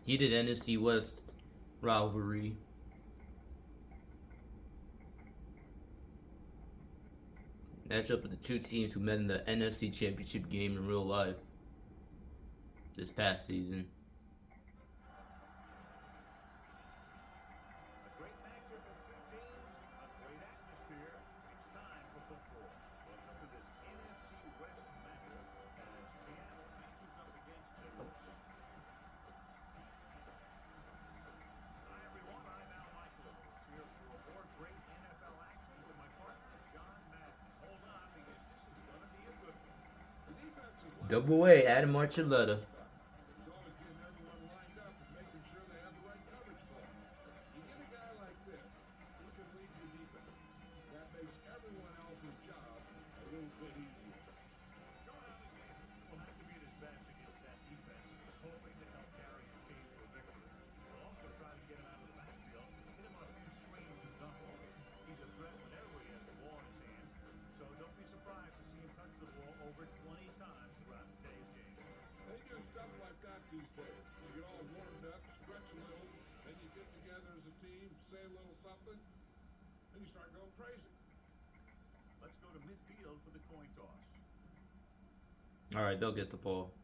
Heated NFC West rivalry. Matchup of the two teams who met in the NFC Championship game in real life this past season. A great matchup of two teams, a great atmosphere. It's time for football. Welcome to this NFC West matchup as Seattle matches up against St. Louis. Hi everyone, I'm Al Michaels here for more great NFL action with my partner John Madden. Hold on because this is going to be a good one. Double A, Adam Archuleta. He's always getting everyone lined up and making sure they have the right coverage call. You get a guy like this, he can lead your defense. That makes everyone else's job a little bit easier. Sean Alexander will have to be at his best against that defense and he's hoping to help carry his team to a victory. He'll also try to get him out of the backfield, hit him on a few screens and dump offs. He's a threat whenever he has the ball in his hands, so don't be surprised to see him touch the ball over 20 times throughout today's game. They do stuff like that these days. You get all warmed up, stretch a little, then you get together as a team, say a little something, and you start going crazy. Let's go to midfield for the coin toss. All right, they'll get the ball.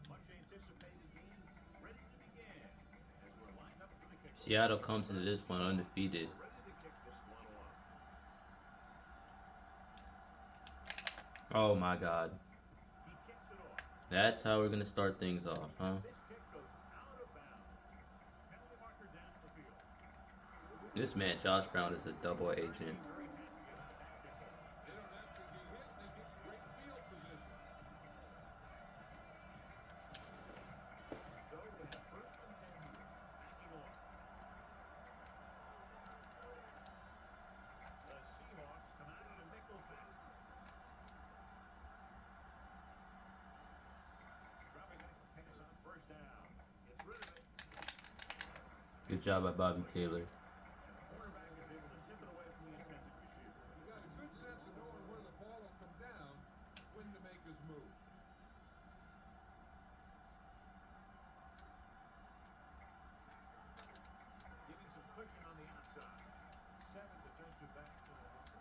Much anticipated game ready to begin as we're lined up for the kick. Seattle comes into this one undefeated. Ready to kick this one off. Oh my God. He kicks it off. That's how we're gonna start things off, huh? This kick goes out of bounds. Penalty marker down the field. This man, Josh Brown, is a double agent. Very happy about that football. They don't have to get hit, they get great field position. So we have first and 10 here. Backing off. The Seahawks come out in a nickel pack. Dropping back to pass on first down. Gets rid of it. Good job by Bobby Taylor. And the quarterback is able to tip it away from the intended receiver. You got a good sense of knowing where the ball will come down, when to make his move. Giving some cushion on the outside. 7 defensive backs in this one.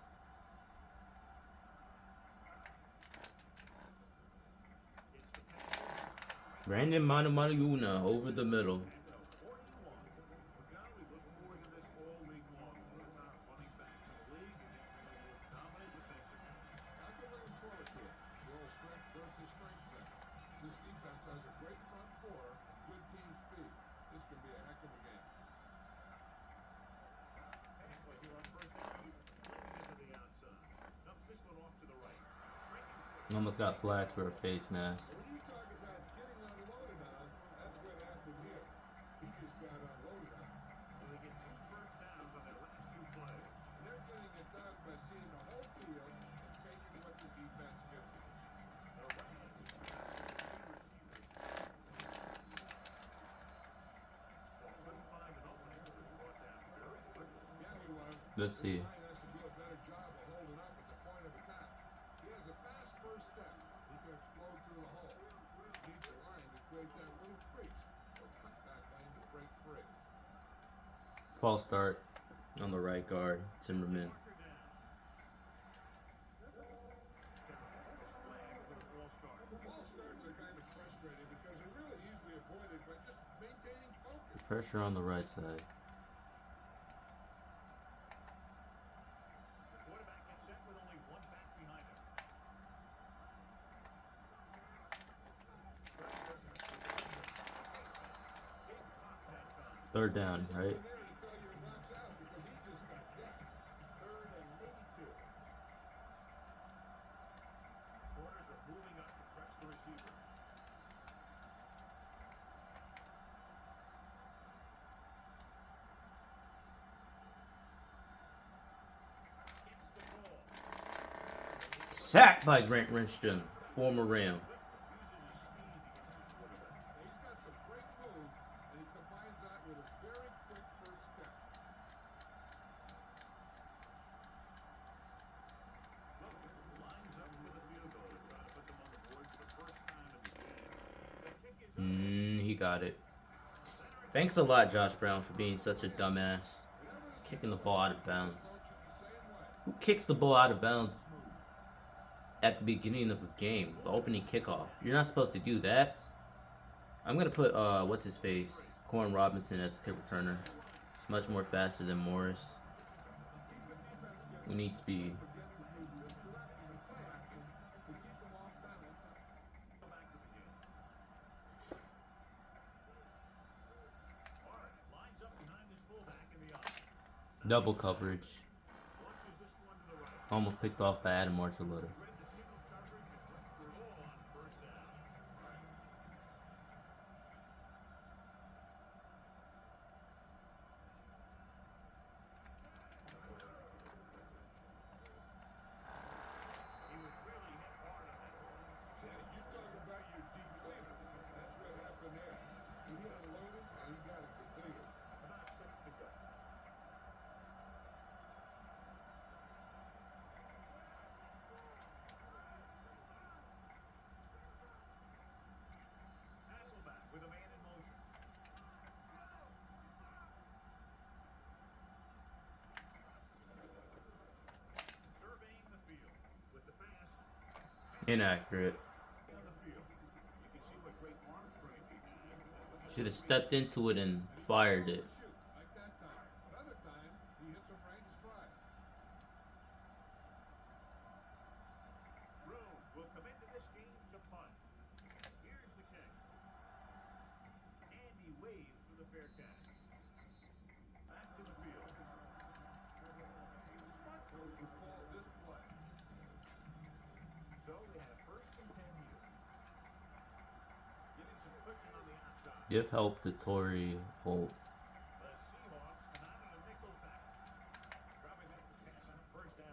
It's the pass. Brandon Manamayuna over the middle. And a 41. Well, John, we look forward to this all league long. One of the top running backs in the league against one of the most dominant defensive backs. I'm looking forward to it. It's all strength versus strength thing. This defense has a great front four and good team speed. This can be a heck of a game. Pass play here on first down. Flings into the outside. Dumps this one off to the right. Breaking free. Almost got flagged for a face mask. When you talk about getting unloaded on, that's what happened here. He just got unloaded on. So they get 2 first downs on their last 2 plays. And they're getting it done by seeing the whole field and taking what the defense gives them. They're running it. 3 receivers. Ball couldn't find an opening. It was brought down very quickly. Yeah, he was. Let's see. Line has to do a better job of holding up at the point of attack. He has a fast first step. He can explode through the hole. Needs a line to create that little crease or cut back lane to break free. False start on the right guard, Timberman. Marker down. Timberman is flagged for the false start. False starts are kind of frustrating because they're really easily avoided by just maintaining focus. Pressure on the right side. The quarterback gets set with only 1 back behind him. Big pop that time. Third down, right? And there to tell your nuts out because he just got decked. 3rd and maybe 2. Corners are moving up to press the receivers. It's the ball. Sacked by Grant Renstrom, former Ram. Wisdom uses his speed to get to the quarterback. He's got some great moves, and he combines that with a very quick first step. Lines up for the field goal to try to put them on the board for the first time in the game. The kick is up. He got it. Thanks a lot, Josh Brown, for being such a dumbass. Kicking the ball out of bounds. Who kicks the ball out of bounds at the beginning of the game, the opening kickoff? You're not supposed to do that. I'm gonna put what's his face, Corn Robinson as kick returner. It's much more faster than Morris. We need speed. Double coverage. Almost picked off by Adam Marchelotto. With a man in motion. Surveying the field with the pass. Inaccurate. On the field. You can see what great arm strength he has, but that was Should have stepped into it and fired it. Like that time. But other times, he hits them right in stride. Room will come into this game to punt. Here's the kick. And he waves for the fair catch. Back to the field. Smart throws the ball this play. So they have first and 10 here. Giving some cushion on the outside. Give help to Torrey Holt. The Seahawks come out in a nickel back. Dropping back the pass on a first down.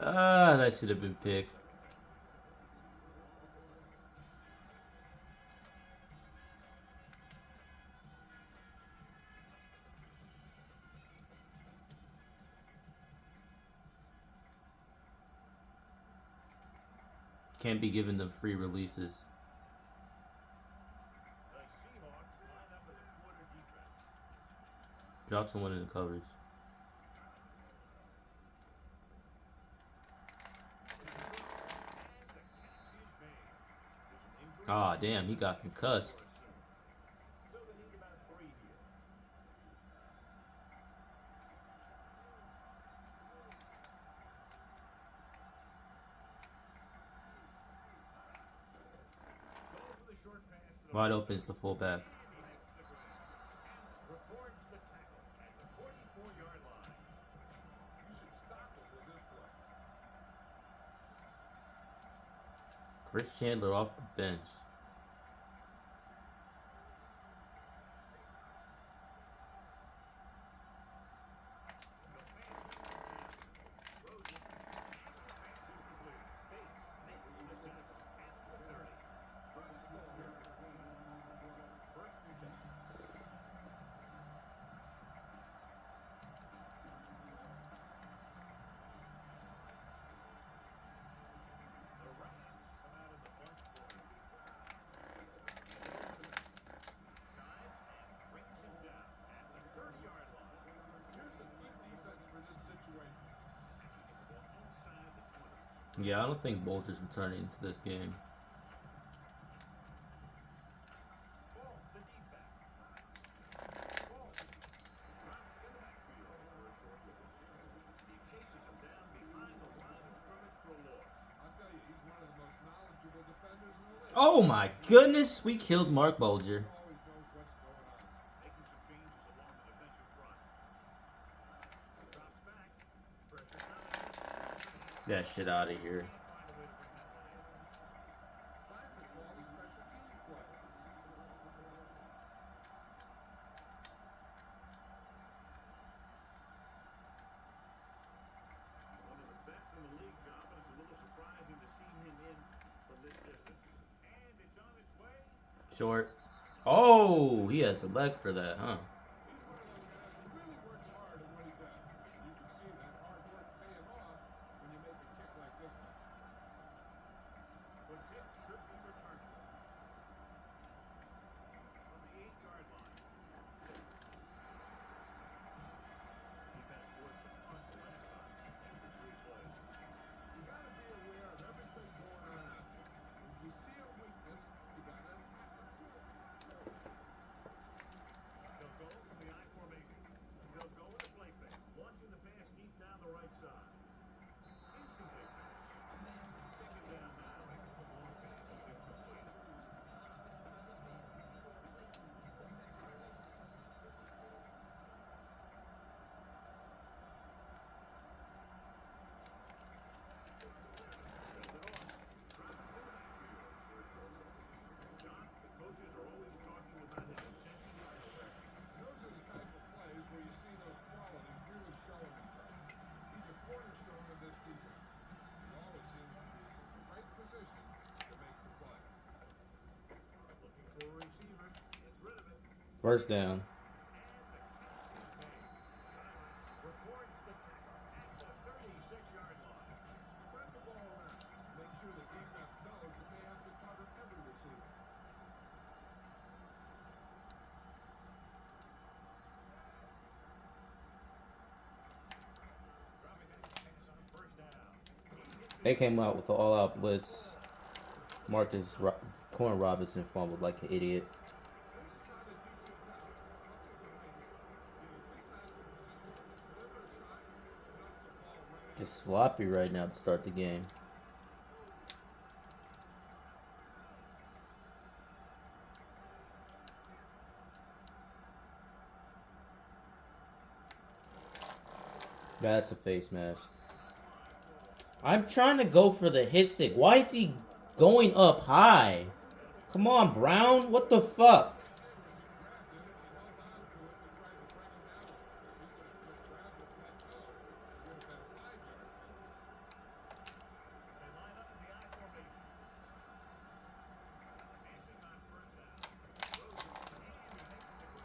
Rolling. That should have been picked. Can't be giving them free releases. The Seahawks line up with a quarter defense. Drop someone in the coverage. Ah, damn, he got concussed. So they need about 3 here. Goes with a short pass to the Wide open is the fullback. and he hits the ground. And records the tackle at the 44-yard line. You should stop him with this play. Chris Chandler off the bench. Yeah, I don't think Bolter's returning into this game. Oh my goodness, we killed Mark Bulger. Making some changes along the defensive front. Drops back. Pressure coming. Get that shit out of here. One of the best in the league, John, but it's a little surprising to see him in from this distance. And it's on its way. Short. Oh, he has the leg for that, huh? The kick should be returned. First down. Records the tackle at the 36-yard line. Spread the ball around. Make sure the defense knows that they have to cover every receiver. Dropping back to pass on first down. They came out with the all-out blitz. Corn Robinson fumbled like an idiot. Just sloppy right now to start the game. That's a face mask. I'm trying to go for the hit stick. Why is he going up high? Come on, Brown. What the fuck? They line up in the I formation. Passing on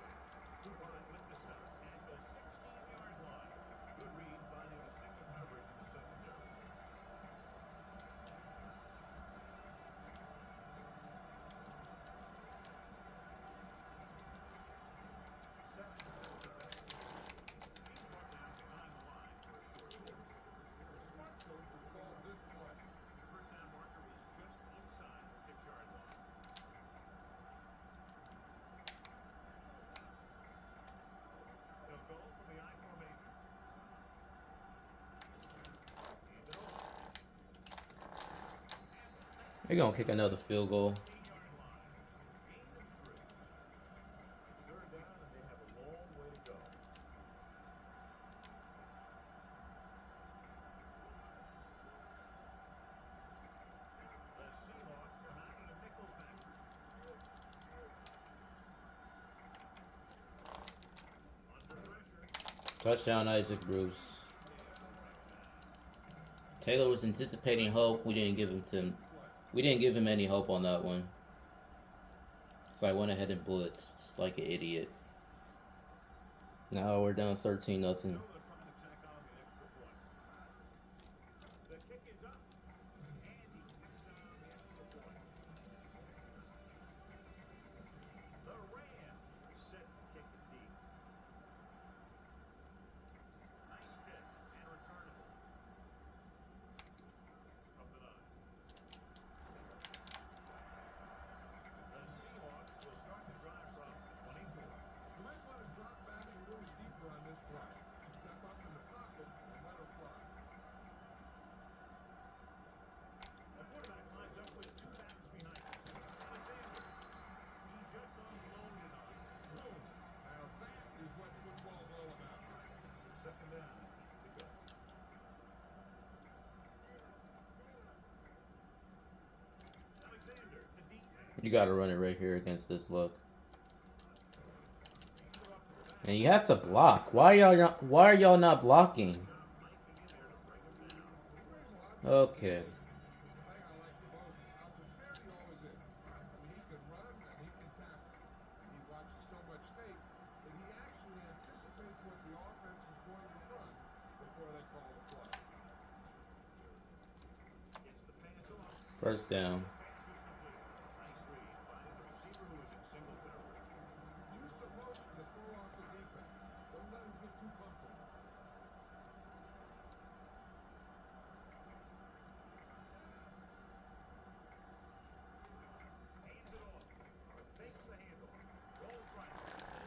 first down. Throws it, and he makes the grab. 2-5 with the stop at the 16-yard line. Good read, finding a single coverage in the secondary. They're gonna kick another field goal. Touchdown, Isaac Bruce. Taylor was anticipating hope. We didn't give him any hope on that one. So I went ahead and blitzed like an idiot. Now we're down 13-0. You gotta run it right here against this look. And you have to block. Why are y'all not blocking? Okay. First down.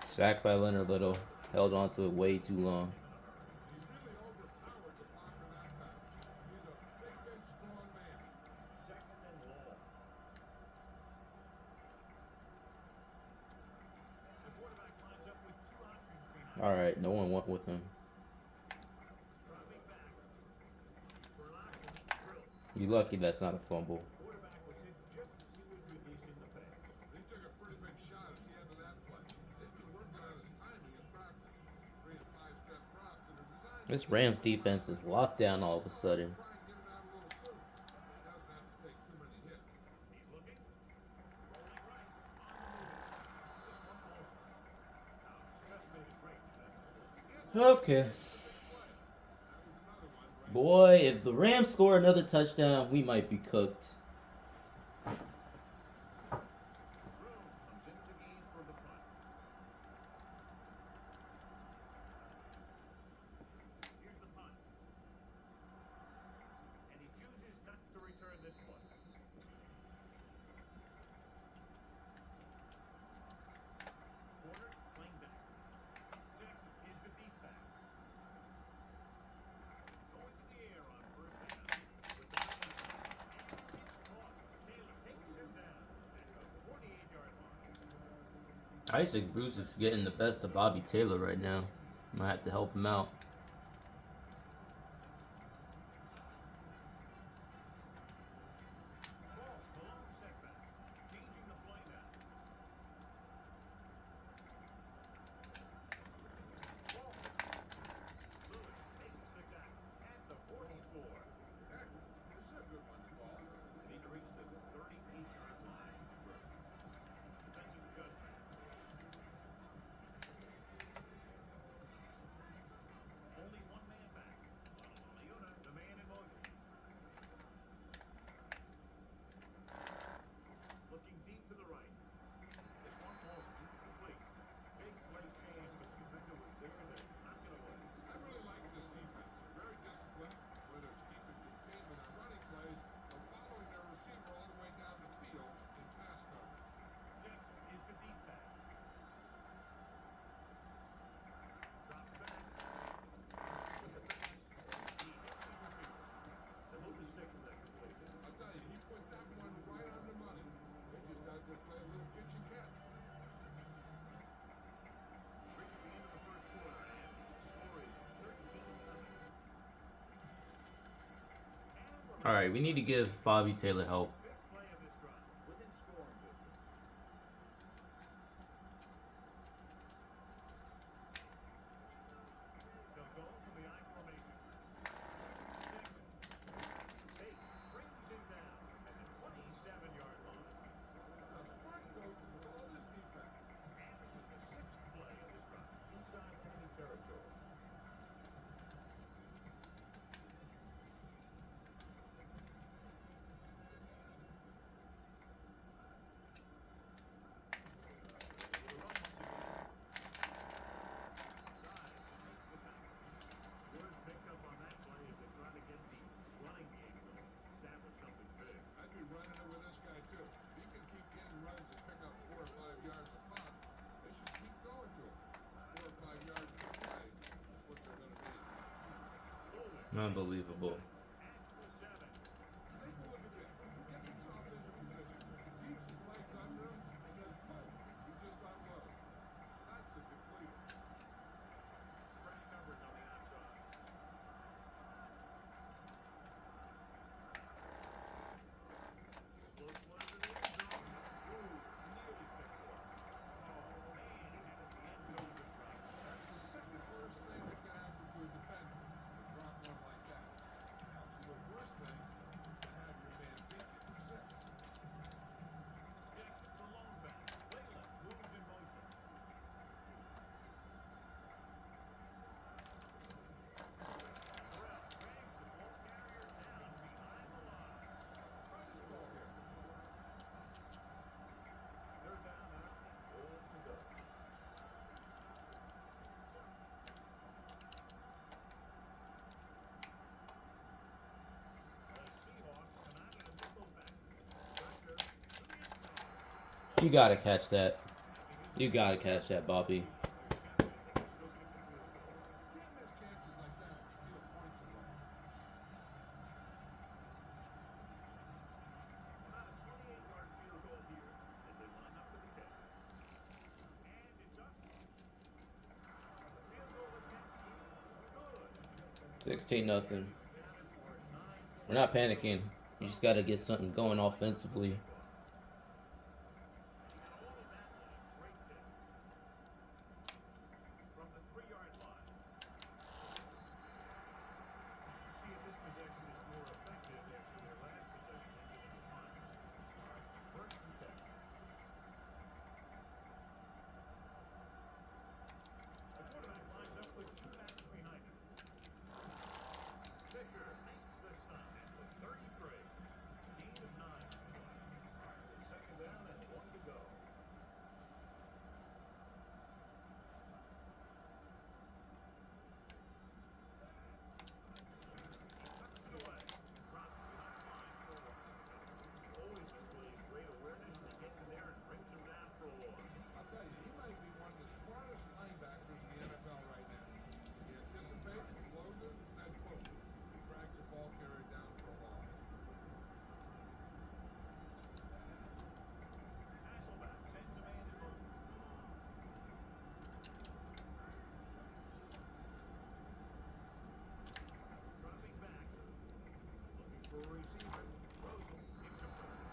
Sacked by Leonard Little. Held on to it way too long. Alright, no one went with him. You're lucky that's not a fumble. This Rams defense is locked down all of a sudden. Okay. Boy, if the Rams score another touchdown, we might be cooked. Room comes into the game for the punt. Here's the punt. And he chooses not to return this one. Corners playing back. Jackson is the deep back. Going to the air on first down. With the and it's caught. Taylor takes him down at the 48-yard line. Isaac Bruce is getting the best of Bobby Taylor right now. Might have to help him out. Ball, Malone setback. Changing the play now. Ball. Lewis makes the tackle at the 44. Heck, this is a good one to call. And he reached the 38-yard line. Defensive adjustment. Only one man back. Leona, the man in motion. Looking deep to the right. This one falls incomplete. Big play chance, but the defender was there to knock it away. I really like this defense. They're very disciplined, whether it's keeping containment on running plays or following their receiver all the way down the field in pass coverage. Jackson is the deep back. Drops back. With the pass. He hits the receiver. They move the sticks with that completion. I'll tell you, he put that one right on the money. They just got to play a little pitch and catch. Reached the end of the first quarter, and the score is 13-0. All right, we need to give Bobby Taylor help. Fifth play of this drive, within scoring distance. They'll go from the I formation. Jackson. Bates brings him down at the 27-yard line. Now, smart coach with all this defense. And this is the sixth play of this drive, inside enemy territory. The run once again. Drive makes the tackle. Word picked up on that play as they try to get the running game going. Establish something big. I'd be running it with this guy, too. If he can keep getting runs and pick up 4 or 5 yards a pop, they should keep going to him. 4 or 5 yards per play is what they're going to need. Unbelievable. At the 7. Take a look at this. He gets himself into position, keeps his legs under him, and then boom, he just unloads. That's a completer. Press coverage on the outside. Close one to the end zone. Ooh, nearly picked it up. Oh, man, he had it in the end zone with drive. That's the second worst thing that can happen to a defender, to drop one like that. So the worst thing is to have your man beat you for 6. Jackson, the lone back. Leyland moves in motion. Terrell drags the ball carrier down behind the line. Run his ball here. They're down now and good to go. The Seahawks come out in a nickel back. Pressure to the end zone. You gotta catch that. You gotta catch that, Bobby. Can't miss chances like that to steal points away. About a 28-yard field goal here as they line up for the kick. And it's up. The field goal attempt is good. 16-0. Accounted for 9. We're not panicking. You just gotta get something going offensively. All of that on a great kick. From the 3-yard line. See if this possession is more effective after their last possession ended in a punt. First and 10. A quarterback lines up with 2 backs a receiver. Rosen, incomplete.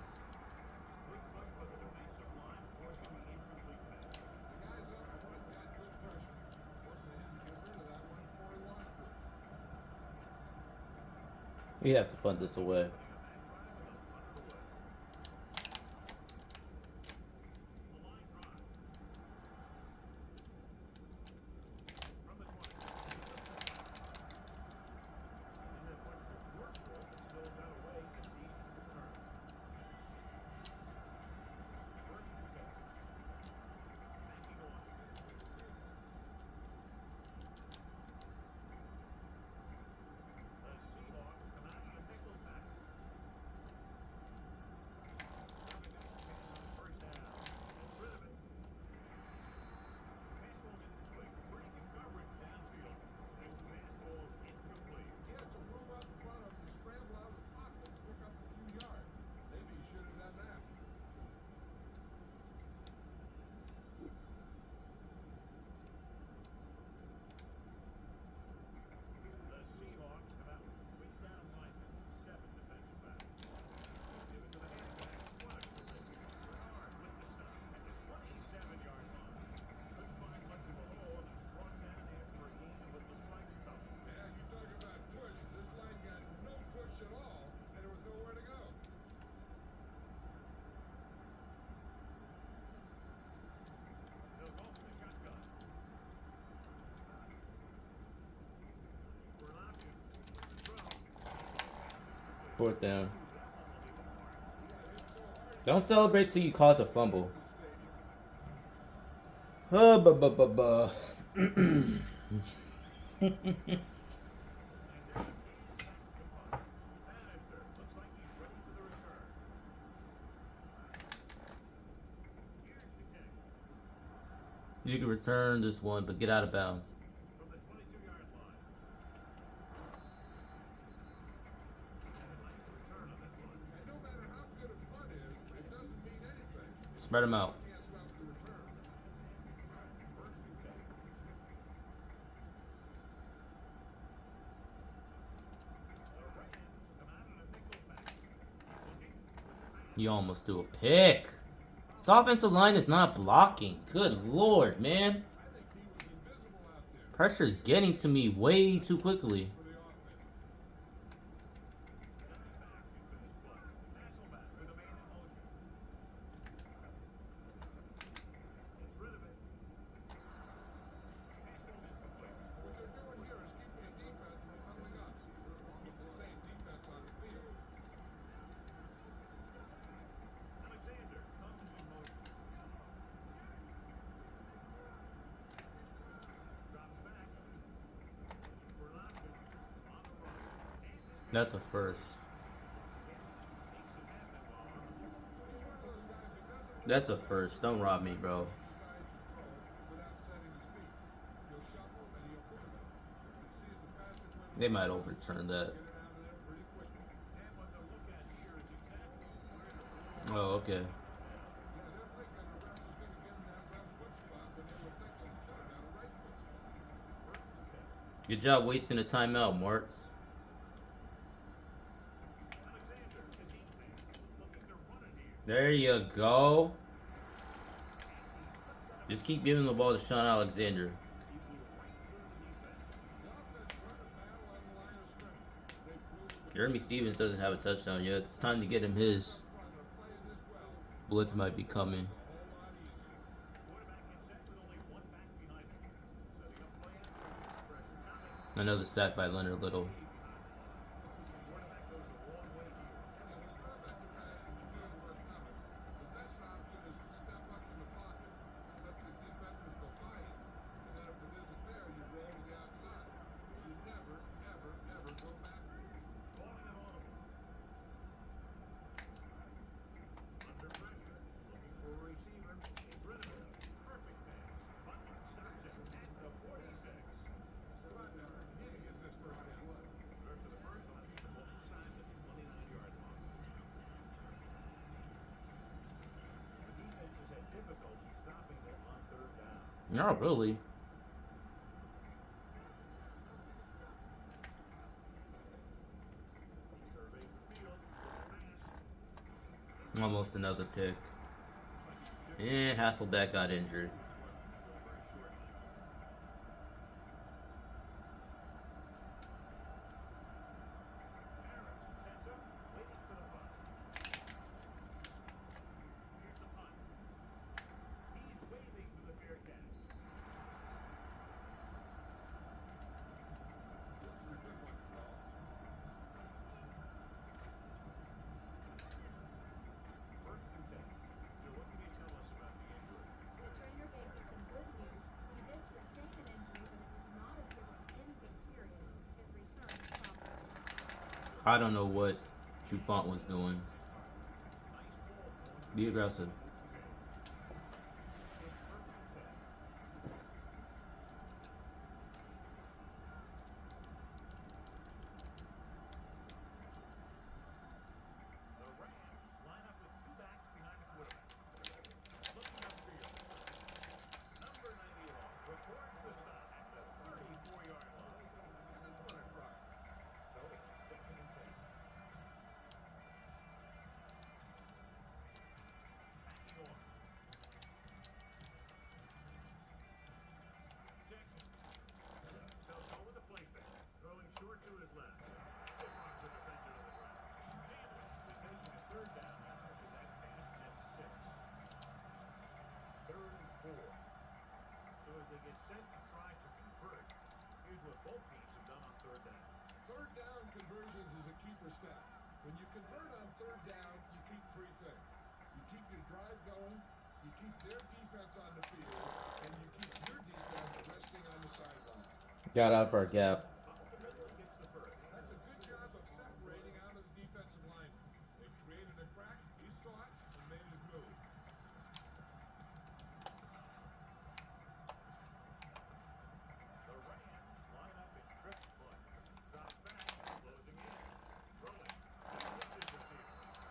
Quick push by the defensive line, forcing the incomplete pass. The guys up front got good pressure, forcing him to get rid of that one before he wants to. We have to punt this away. He had some room up in front of him to scramble out of the pocket and pick up a few yards. Maybe he should have done that. The Seahawks come out with down linemen, 7 defensive backs. Give it to the halfback, flush. Bernard with the stop at the 27-yard line. Couldn't find much of a hole and was brought down after a gain of what looks like a couple. Yeah, you talk about push. This line got no push at all, and there was nowhere to go. They'll go for the shotgun. For an option, with the throw. Fourth down. Don't celebrate till you cause a fumble. Buh. Bannister looks like he's ready for the return. Here's the kick You can return this one, but get out of bounds. from the 22-yard line. And a nice return on that one. And no matter how good a punt is, it doesn't mean anything. Spread them out. You can't stop the return. First and 10. The Rams come out in a nickel pack. Looking with the pass. You almost do a pick. This offensive line is not blocking. Good lord, man. I think he was invisible out there Pressure's getting to me way too quickly. for the offense. Coming back into this play. Hasselback with a man in motion. Gets rid of it. Pass goes incomplete. What they're doing here is keeping a defense from coming up. It's the same defense on the field. Alexander comes in motion. Drops back. For an option. On the run. And this That's a first. makes it happen while on the move. He's one of those guys who doesn't That's a first. Don't rob me, bro. decides to throw without setting his feet. He'll shuffle and he'll put it up. You see as the passer went They might overturn that. get it out of there pretty quickly. And what they'll look at here is exactly where the ball Oh, okay. Yeah, they're thinking the ref is going to give him that left foot spot when they were thinking he should have got a right foot spot. first and 10. Good job wasting a timeout, Martz. Alexander is eating looking to run it here. There you go. Just keep giving the ball to Sean Alexander. He blew right through the defense. The offense won a battle on the line of scrimmage. They proved that Jeremy Stevens doesn't have a touchdown yet. It's time to get him his. they're playing this well. Blitz might be coming. A whole lot easier. Quarterback gets set with only one back behind him. Setting up play action. Pressure coming. Another sack by Leonard Little. Quarterback goes a long way here. And with quarterback pressure and the field rush coming, the best option is to step up in the pocket and let the defenders go by you. And then if it isn't there, you roll to the outside. You never, ever, ever go backward. Calling an audible. Under pressure. Looking for a receiver. Gets rid of it. Perfect pass. Butler stops it at the 46. Butler, he didn't get this first down. Good for the first one. The ball inside the 29-yard line. The defense has had difficulty stopping them on third down. Not really. He surveys the field. Almost another pick. And Hasselbeck got injured. Sets up, waiting for the punt. Here's the punt. He's waving for the fair catch. This is a good one to call. First and 10. Bill, what can you tell us about the injury? The trainer gave me some good news. He did sustain an injury, but it does not appear to be anything serious. His return is probable. I don't know what Trufant was doing. Be aggressive. It's first and 10. The Rams line up with two backs behind the quarterback. Looking upfield. Number 91 records the stop at the 34-yard line. And that's what I tried. So it's second and 10. Backing off. Jackson. They'll go with a play fake. Throwing short to his left. Stiff arms the defender to the ground. Chandler is facing a third down now after that pass, and that's 6. Third and 4. So as they get set to try to convert, here's what both teams have done on third down. Third down conversions is a keeper stat. When you convert on third down, you keep three things. You keep your drive going, you keep their defense on the field, and you keep your defense resting on the sideline. Got out for a gap. Up the middle and gets the first. That's a good job of separating out of the defensive lineman. They created a crack, he saw it, and made his move. The Rams line up in trips bunch. Drops back, closing in. Throwing. Blitzes the field.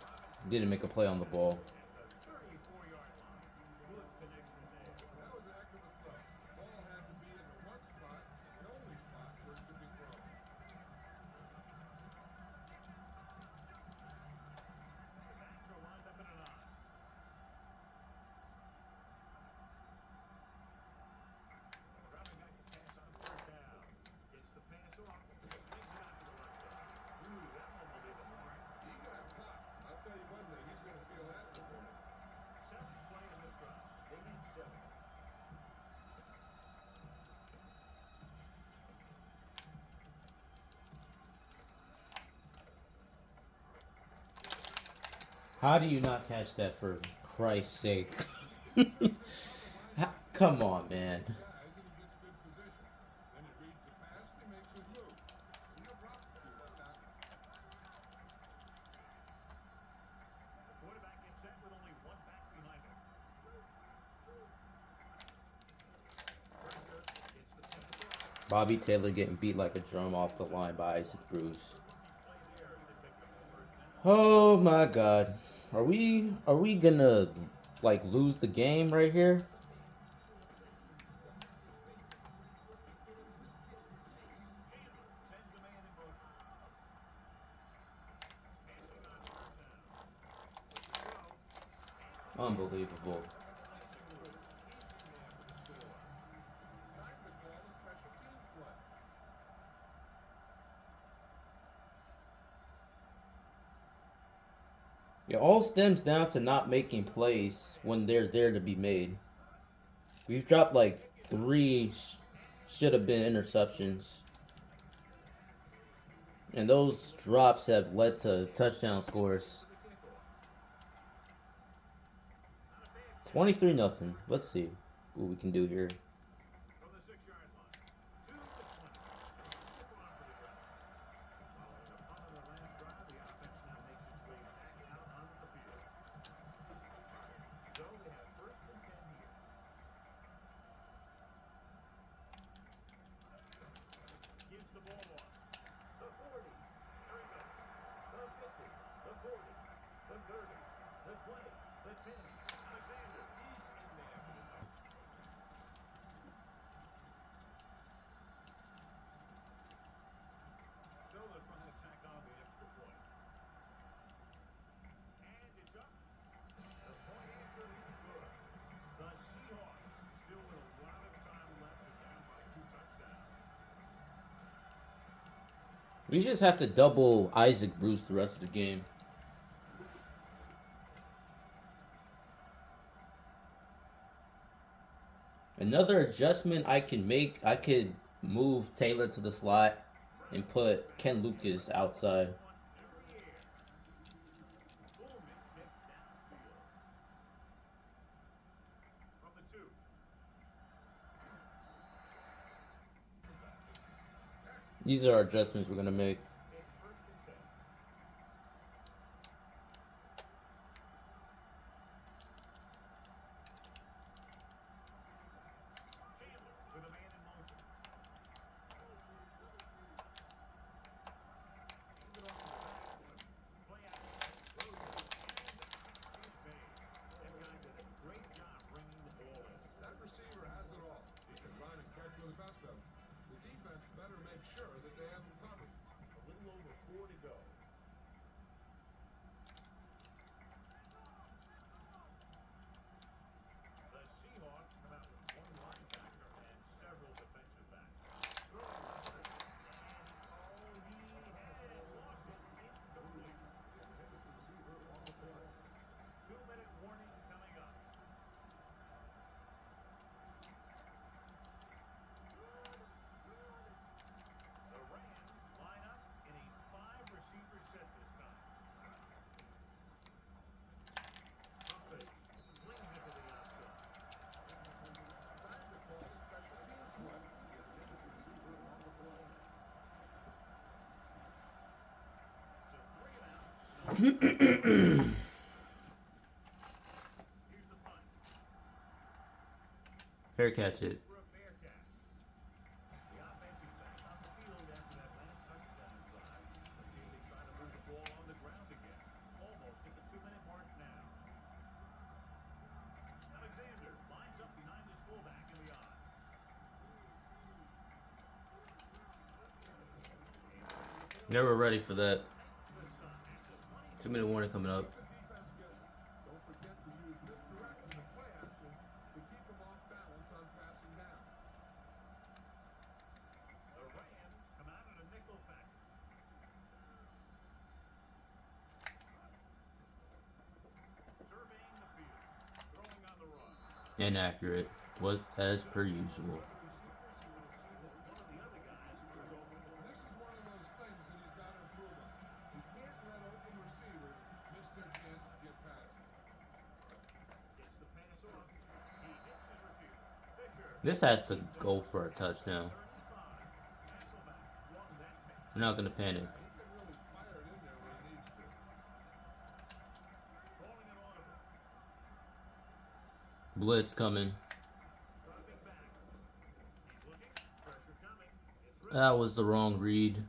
Robinson Didn't make a play on the ball. at the 34-yard line. Good connection there. That was a heck of a throw. The ball had to be in the one spot, the only spot where it could be thrown. The backs are lined up in an I. Driving back to pass on third down. Gets the pass off. Swings it out to the left side. Ooh, that one will leave a mark. He got caught. I'll tell you one thing, he's going to feel that in the morning. Seventh play in this drive. They need 7. How do you not catch that for Christ's sake? Come on, man. Guys, and he gets good position. Then he reads the pass and he makes his move. No problem to you like that. The quarterback gets set with only one back behind him. Pressure gets the pass off. Bobby Taylor getting beat like a drum off the line by Isaac Bruce. Play there as they picked up the first down. Oh my God. Are we gonna like lose the game right here? Chandler sends a man in motion. Passing on first down. With the throw. Unbelievable. Time to call a special teams play. It all stems down to not making plays when they're there to be made. We've dropped like 3 should have been interceptions. And those drops have led to touchdown scores. 23-0. Let's see what we can do here. From the 6-yard line. To the 20. Stiff arm to the ground. Following a punt on the last drive, the offense now makes its way back out onto the field. So they have first and 10 here. Gives the ball off. The 40. There he goes. The 50. The 40. The 30. The 20. The 10. Alexander. He's in there for the touchdown. We just have to double Isaac Bruce the rest of the game. Another adjustment I can make, I could move Taylor to the slot and put Ken Lucas outside. These are our adjustments we're going to make. That receiver has it all. He can run and catch with the best of them. The defense better make sure that they have him covered. A little over 4 to go. The Seahawks come out with one linebacker and several defensive backs. Throwing route, and he has lost it incomplete. 2-minute warning coming up. The Rams line up in a 5-receiver set this time. Up base, flings it to the outside. Time to call a special teams play. So 3 and out. Here's the punt. Fair catch it. For a fair catch. The offense is back on the field after that last touchdown drive. Let's see if they try to move the ball on the ground again. Almost at the 2-minute mark now. Alexander lines up behind his fullback in the odd. Never ready for that. 2-minute warning coming up. Defense gets it. Don't forget to use misdirection and play action to keep them off balance on passing down. The Rams come out in a nickel package. Surveying the field. Throwing on the run. Inaccurate. What as per usual. This is one of those things that he's got to improve on. He can't let open receivers miss their chance to get past him. Gets the pass off. He hits his receiver. Fisher. This has to go for a touchdown. 35. Hasselbeck flung that pass. We're not going to panic. He can really fire it in there where he needs to. Calling an audible. Blitz coming. Dropping back. He's looking. Pressure coming. It's That was the wrong read.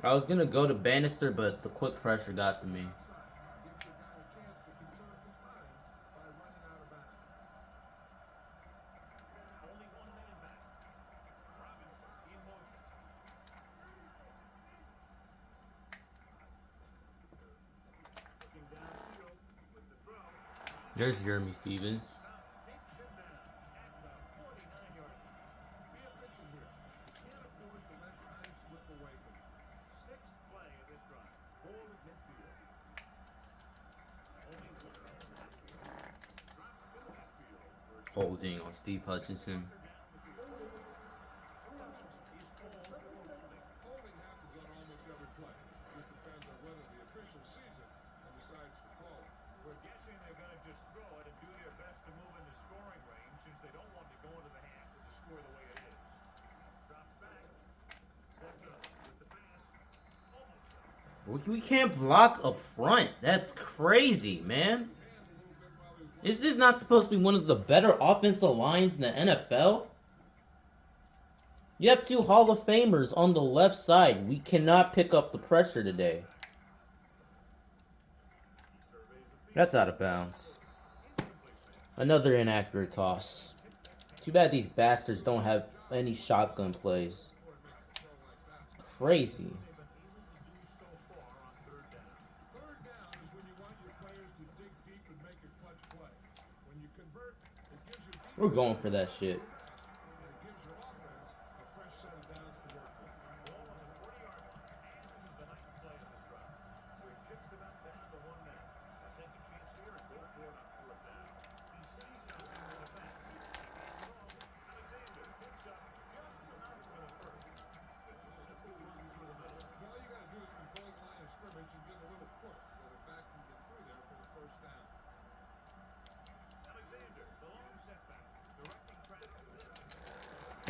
I was going to go to Bannister, but the quick pressure got to me. Gives the guy a chance to conserve the time by running out of bounds. only one man back. Robinson in motion. Looking downfield with the throw. There's Jeremy Stevens. Takes him down at the 49-yard line. Be efficient here. You can't afford to let time slip away from you. Sixth play of this drive. Ball at midfield. Only one man back. Drop in the backfield for Holding on Steve Hutchinson. Holding happens on almost every play. Just depends on whether the official sees it and decides to call it. We're guessing they're going to just throw it and do their best to move into scoring range since they don't want to go into the half with the score the way it is. Drops back. Steps up with the pass. Almost up. We can't block up front. That's crazy, man. Is this not supposed to be one of the better offensive lines in the NFL? You have two Hall of Famers on the left side. We cannot pick up the pressure today. That's out of bounds. Another inaccurate toss. Too bad these bastards don't have any shotgun plays. Crazy. Third down is when you want your players to dig deep and make a clutch play. When you convert, it gives your defense We're going for that shit. and it gives your offense a fresh set of downs to work with.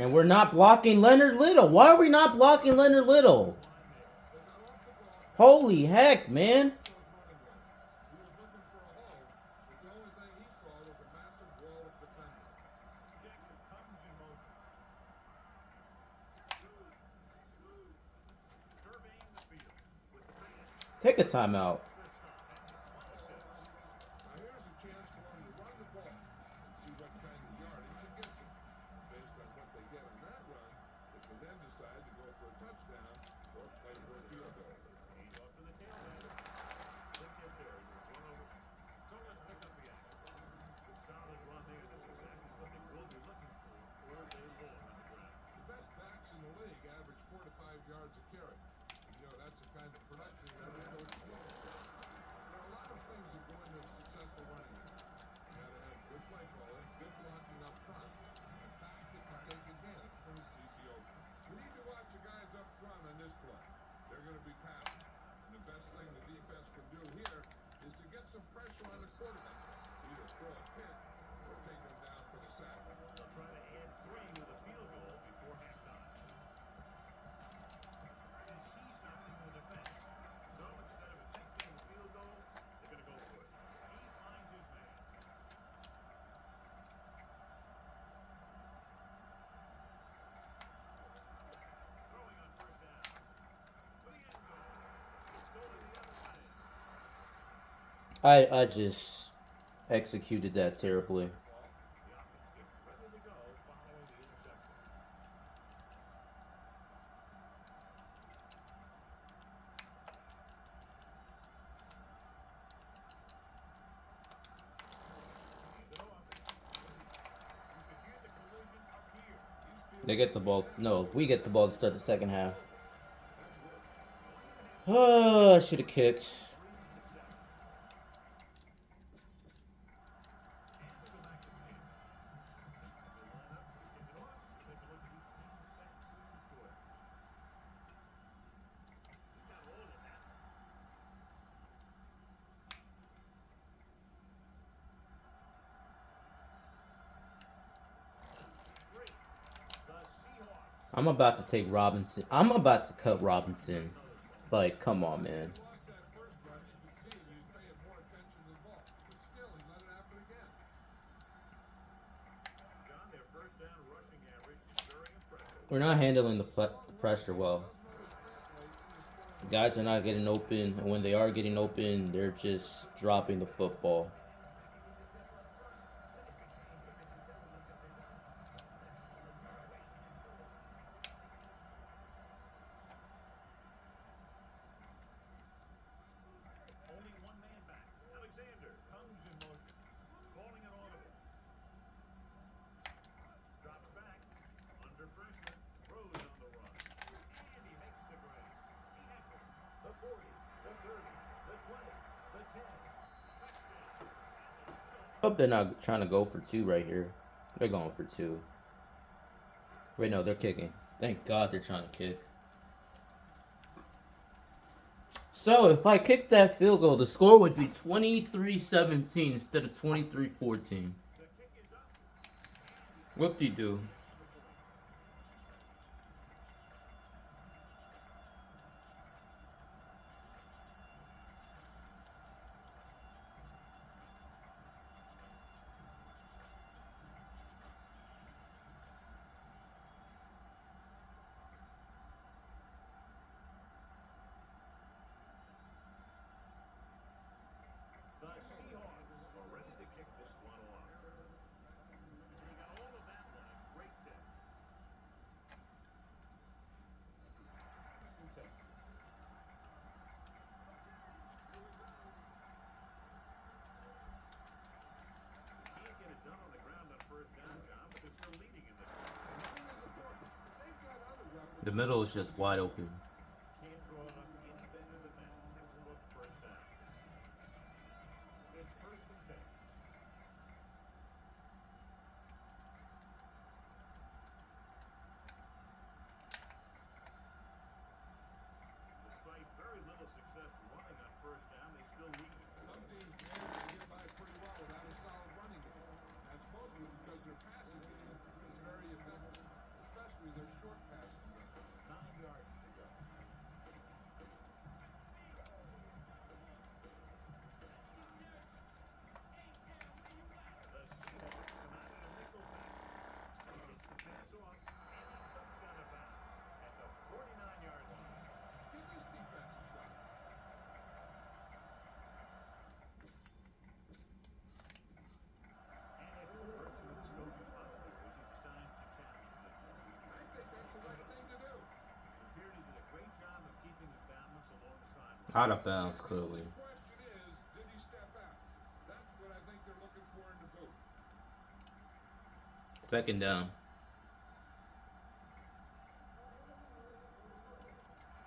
And we're not blocking Leonard Little. Why are we not blocking Leonard Little? Holy heck, man. Those running lanes. He was looking for a hole, but the only thing he saw was a massive wall of defenders. Jackson comes in motion. Surveying the field with the pass. Take a timeout. Now here's a chance for him to run the ball and see what kind of yardage he gets it. Based on what they get on that run, they can then decide to go for a touchdown or play for a field goal. He's off to the tailback. Look at there. He was run over. So let's pick up the action. Good solid run there. This is exactly what they will be looking for all day long on the ground. The best backs in the league average 4 to 5 yards a carry. You know, that's the kind of production that every coach wants. There are a lot of things that go into a successful running game. You got to have good play calling, good blocking up front, and a back that can take advantage when he sees the opening. You need to watch the guys up front on this play. They're going to be passing. And the best thing the defense can do here is to get some pressure on the quarterback. Either throw a pick or take him down for the sack. They'll try to add 3 with a field goal before halftime. They see something in the defense. So instead of attempting the field goal, they're going to go for it. He finds his man. Throwing on first down. For the end zone. Let's go to the other side. I just executed that terribly. The offense gets ready to go following the interception. Hands it off. You could hear the collision up here. They get the ball. No, we get the ball to start the second half. Oh, I should have kicked. 3 to 7. And we go back to the game. The lineup, kick it off. Take a look at each team's stats through the quarter. We got all of that. Great. The Seahawks. I'm about to take Robinson. I'm about to cut Robinson. Like, come on, man. Watch that first run, you can see he was paying more attention to the ball. But still, he let it happen again. John, their first down rushing average is very impressive. We're not handling the pressure well. The guys are not getting open, and when they are getting open, they're just dropping the football. Only one man back. Alexander comes in motion. Calling an audible. Drops back. Under pressure. Throws on the run. And he makes the grab. He has it. The 40. The 30. The 20. The 10. Touchdown. Hope they're not trying to go for 2 right here. They're going for 2. Wait, no, they're kicking. Thank God they're trying to kick. So, if I kick that field goal, the score would be 23-17 instead of 23-14. The kick is up. Whoop-de-doo. The Seahawks are ready to kick this one off. They got all of that on a great day. First and 10. Can't get it done on the ground on first down, John, but they're still leading in this one. They've got other weapons. The middle is just wide open. Can't draw it up any better than that. Textbook first down. It's first and 10. Despite very little success running on first down, they still lead. Some teams manage to get by pretty well without a solid running game. That's mostly because their passing game is very effective, Out of bounds, clearly. The question is, did he step out? That's what I think they're looking for in the booth. Second down.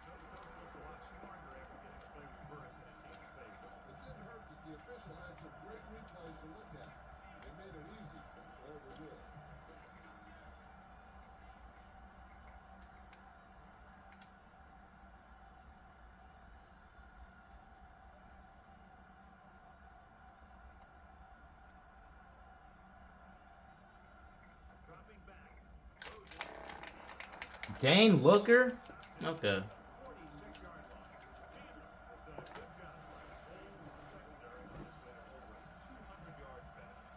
So the coach looks a lot smarter after getting the play reversed in his team's favor. It didn't hurt that the official had some great replays to look at. They made it easy to overrule. Dropping back. Dane Looker? Okay. 46-yard line. Chandler has done a good job finding holes in the secondary on his way to over 200 yards passing.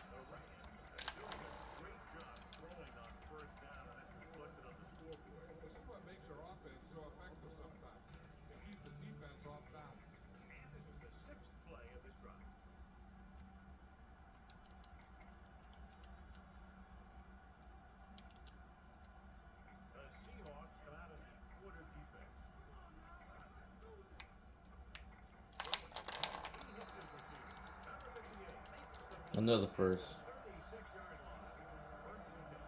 The Rams are doing a great job throwing on first down, and that's reflected on the scoreboard. This is what makes our offense so effective sometimes. They keep the defense off balance. And this is the 6th play of this drive. The Seahawks come out of the quarter defense. Throwing. He hits his receiver. Number 58 makes the play. Another first. 36-yard line. First and 10.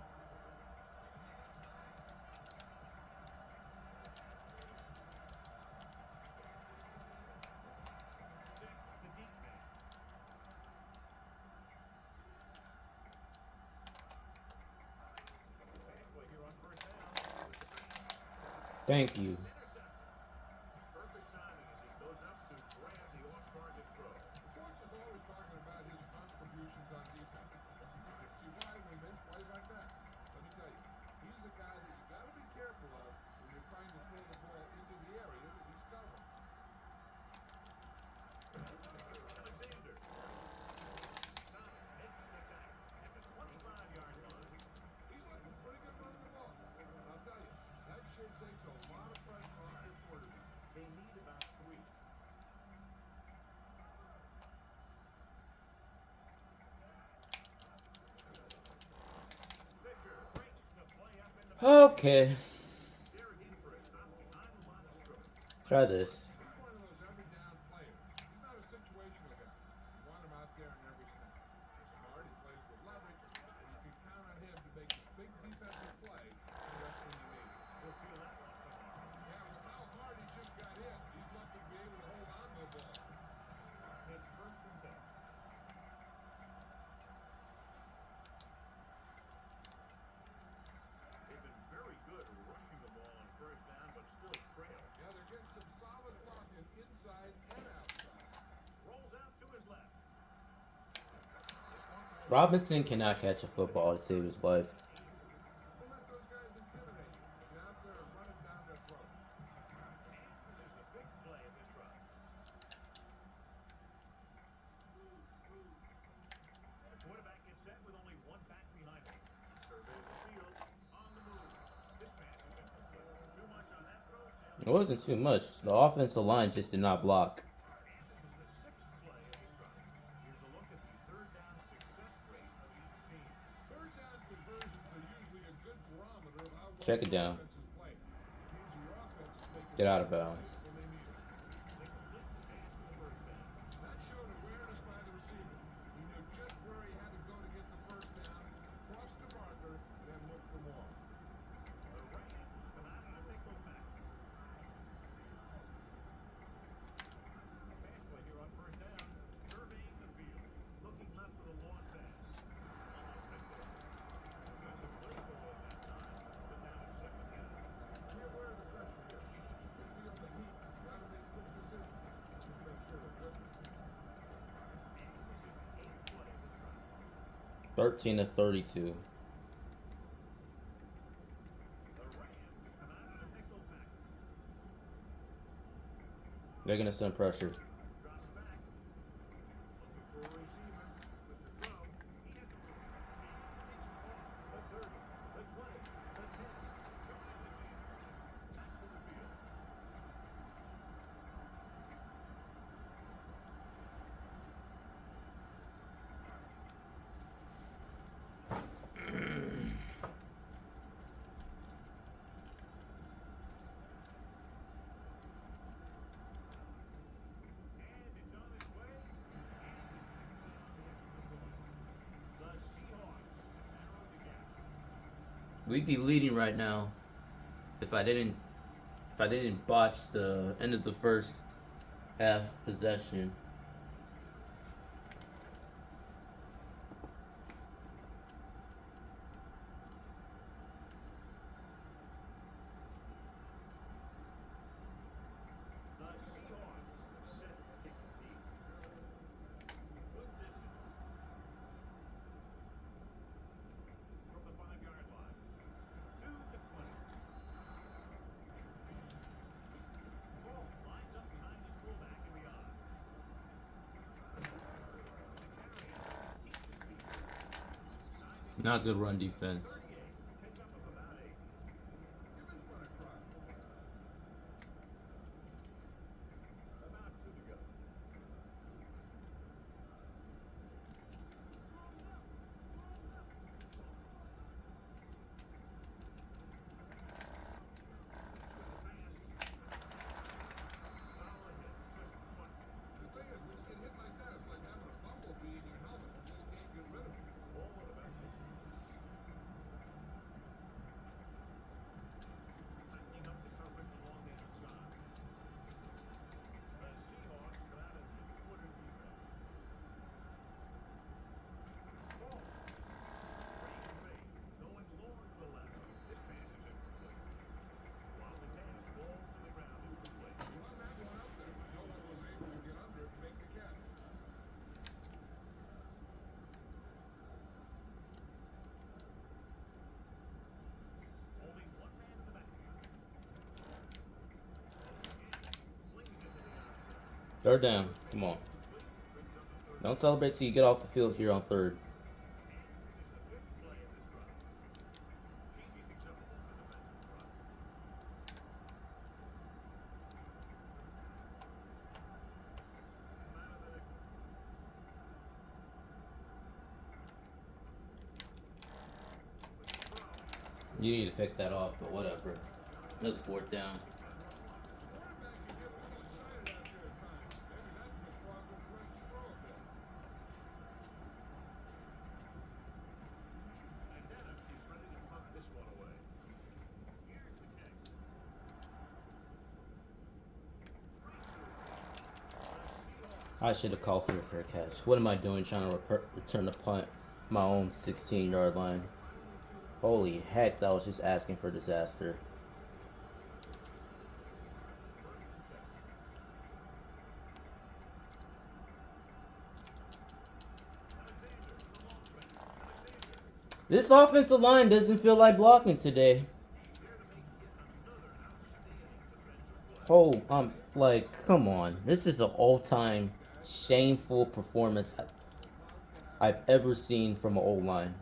That's the deep man. Pass play here on first down. Thank you. It's intercepted. Perfect timing as he goes up to grab the off-target throw. The coach is always talking about his contributions on defense. You can see why when he makes plays like that. Let me tell you, he's a guy that you got to be careful of when you're trying to throw the ball into the area that he's covering. Alexander. Thomas makes the tackle at the 25-yard line. He's looking pretty good running the ball. And I'll tell you, that sure takes a lot of pressure off your quarterback. They need about 3. Fisher breaks the play up in the Okay. They're in for a stop behind the line of scrimmage. Try this. He's one of those every down players. He's not a situational guy. You want him out there in every snap. He's smart, he plays with leverage, and you can count on him to make the big defensive play just when you need it. He'll feel that one tomorrow. Yeah, with how hard he just got hit, he's lucky to be able to hold on to the ball. It's first and 10. They've been very good rushing the ball on first down, but still trail. Yeah, they're getting some solid blocking inside and outside. Rolls out to his left. Robinson cannot catch a football to save his life. Don't let those guys intimidate you. Get out there and run it down their throat. And this is the big play of this drive. The quarterback gets set with only one back behind him. He surveys the field on the move. This pass is incomplete. Too much on that throw, Sam. It wasn't too much. The offensive line just did not block. And this is the 6th play of this drive. Here's a look at the third down success rate of each team. Third down conversions are usually a good barometer of how well Check it the down. offense is playing. It means your offense is making Get out of plays bounds. when they need it. They complete the pass for the first down. That showed awareness by the receiver. He knew just where he had to go to get the first down, cross the marker, and then look for more. The Rams come out in a nickel back. Pass play here on first down. Surveying the field. Looking left for the long pass. Almost midway. Aggressive play call at that time. But now it's second down. Be aware of the pressure here. You feel the heat. You got to make quick decisions. Just make sure it's with you. And this is the 8th play of this drive. 13 to 32. The Rams come out in a nickel back. They're gonna send pressure. Drops back. Looking for a receiver. With the throw. He has room. And it's caught. The 30. The 20. The 10. John Alexander. Back to the field. We'd be leading right now if I didn't botch the end of the first half possession. The Seahawks set to kick the deep. Good business. From the 5-yard line. 2 to 20. Ball lines up behind his fullback and beyond. Not good run defense. 38. Pick up of about 8. Give us what I cried. About 2 to go. Solid hit. Just crushed it. The thing is, when you get hit like that, it's like having a bumblebee in your helmet. You just can't get rid of it. Ball with a message. Tightening up the coverage along the outside. The Seahawks come out in two-quarter defense. Ball. Range fake. Going lower to the left. This pass is incomplete. While the pass falls to the ground incomplete. You run that one up there, but no one was able to get under it and make the catch. Only one man in the backfield. Flings it to the outside. Third down. Come on. Brings up the third. Don't celebrate till you get off the field here on third. And this is the fifth play of this drive. Gigi picks up along the defensive front. Come out of the nickel. With the throw. You need to pick that off, but whatever. Another fourth down. And Dennis is ready to punt this one away. Here's the kick. I should have called for a fair catch. What am I doing trying to return the punt my own 16-yard line? Holy heck, that was just asking for disaster. This offensive line doesn't feel like blocking today. Oh, like, come on. This is an all-time shameful performance I've ever seen from an O-line.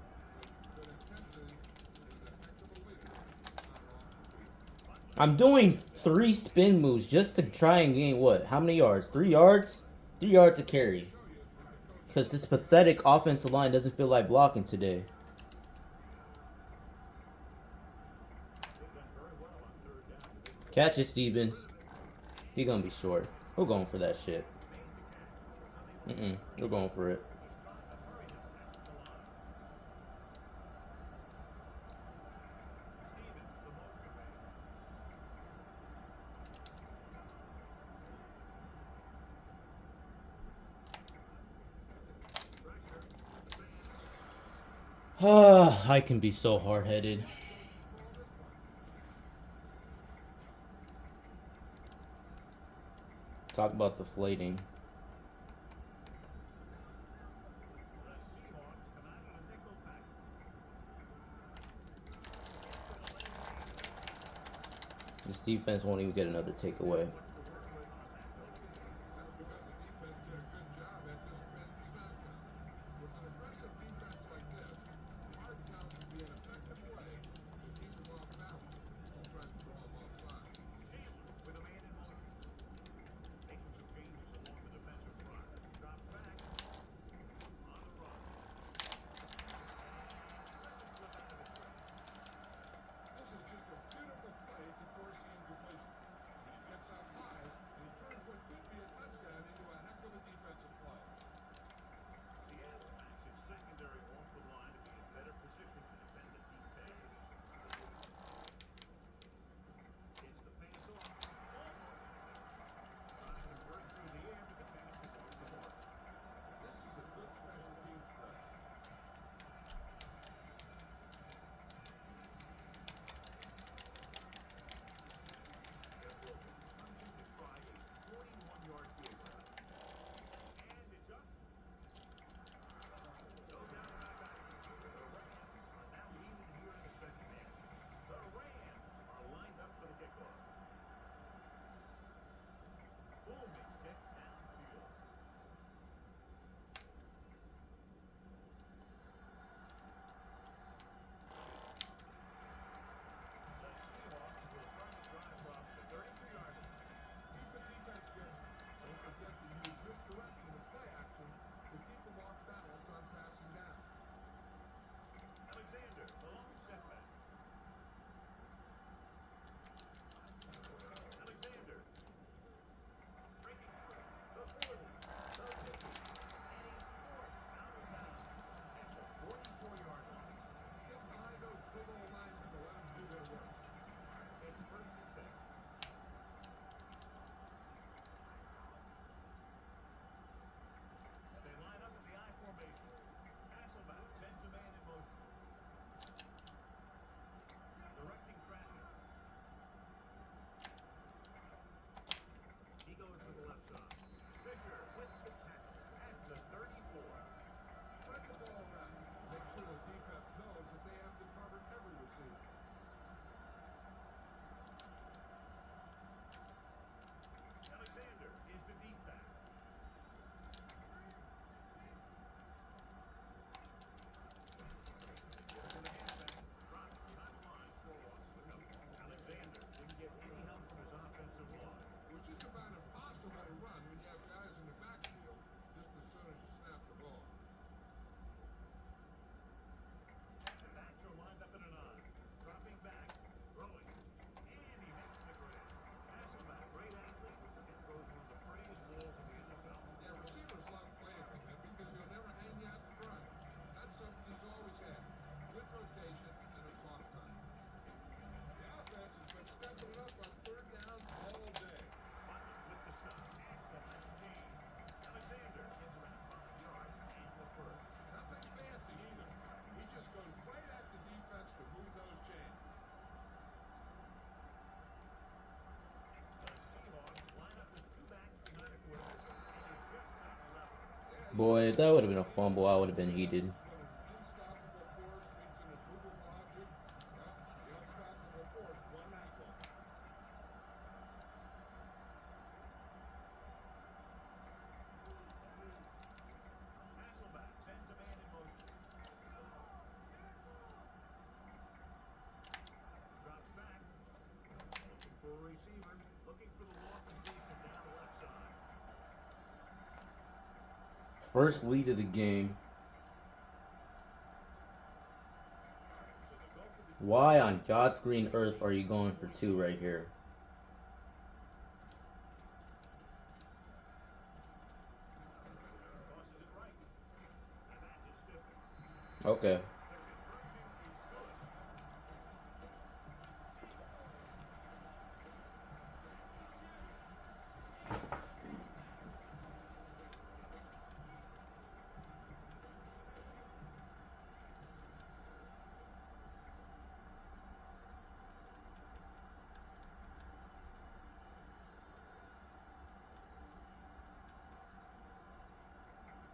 I'm doing 3 spin moves just to try and gain what? How many yards? 3 yards? 3 yards to carry. Because this pathetic offensive line doesn't feel like blocking today. Catch it, Stevens. He gonna be short. We're going for that shit. We're going for it. I can be so hard-headed. Talk about deflating. This defense won't even get another takeaway. Boy, if that would have been a fumble, I would have been heated. When an unstoppable force meets an immovable object, well, the unstoppable force won that one. Hasselback sends a man in motion. Drops back. Looking for a receiver. Looking for the long completion down the left side. First lead of the game. So they go for the two. Why on God's green earth are you going for 2 right here? Tosses it right. And that's a stiff one. Okay. The conversion is good.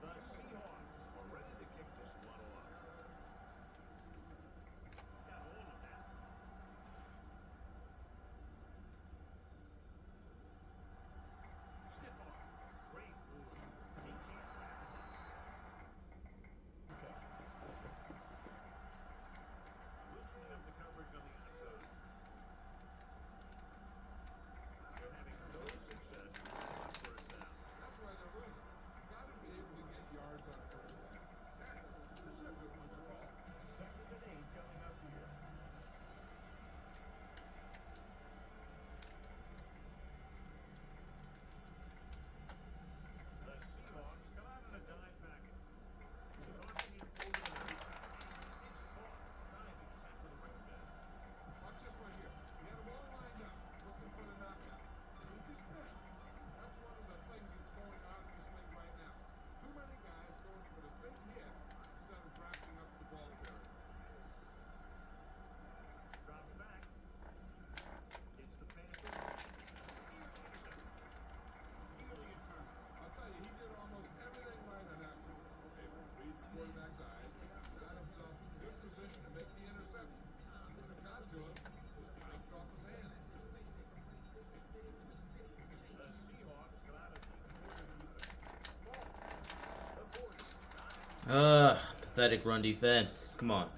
The Seahawks are ready to kick this one off. Got hold of that. Stiff arm. Great move. He can't wrap it up. Okay. Loosening up the coverage on the outside. They're having no success running on first down. That's why they're losing. You got to be able to get yards on first down. Heck, this is a good one to call. 2nd and 8 coming up here. The Seahawks come out in a dime package. Tossing it over the middle. It's caught. Diving tackle to bring him down. Watch this one here. He had them all lined up, looking for the knockout. He just missed. That's one of the things that's going on in this league right now. Too many guys going for the big hit instead of drafting up the ball carrier. Drops back. Hits the passer. Intercepted. Nearly a turnover. I'll tell you, he did almost everything right on that one. Able to read the quarterback's eyes, got himself in good position to make the interception. When it got to him, just bounced off his hands. The Seahawks come out of the interior defense. Ball. The 40. Pathetic run defense. Come on.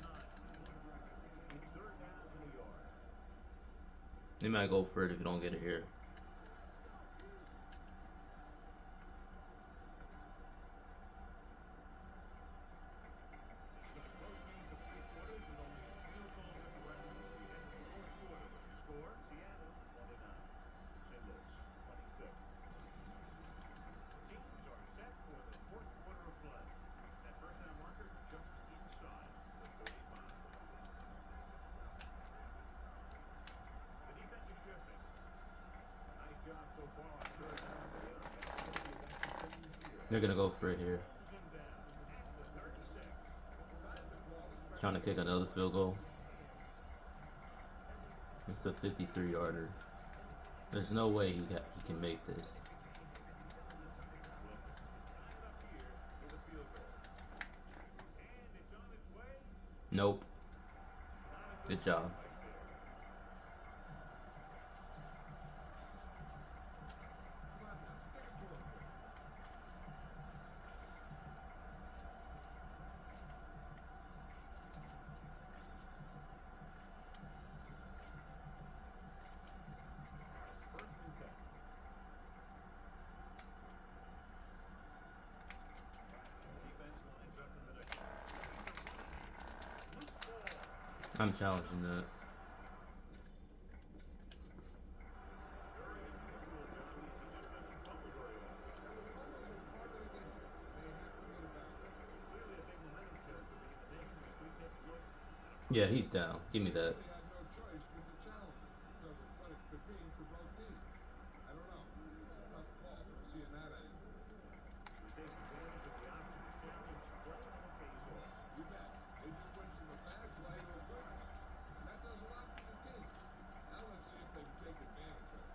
It's 3rd down and a yard. They might go for it if you don't get it here. It's been a close game for 3 quarters with only a field goal differential as we head to the 4th quarter. Score, Seattle 29. St. Louis 26. Teams are set for the 4th quarter of play. That first down marker just inside the 35. The defense is shifting. Nice job so far on 3rd down for the offense. Hopefully that continues here. They're gonna go for it here. Pulls him down at the 36. Trying to kick another field goal. It's a 53-yarder. There's no way he can make this. Wilkins tie it up here with a field goal. And it's on its way. Nope. Not a Good job. right there. Come on now, stick it to him. First and 10. Defense lines up in the nickel. Loose ball. I'm challenging that. Very unusual, John, because he just doesn't fumble very often. Fumbles are part of the game. They happen to be the best of it. Clearly a big momentum shift for the Nation as we take a look at a Yeah, he's down. Give me that. He had no choice but to challenge it because of what it could mean for both teams. I don't know. It's a tough call from seeing that angle. He takes advantage of the option to challenge the play and it pays off. You bet. They just went from a bad play to a good play. And that does a lot for the team. Now let's see if they can take advantage of it.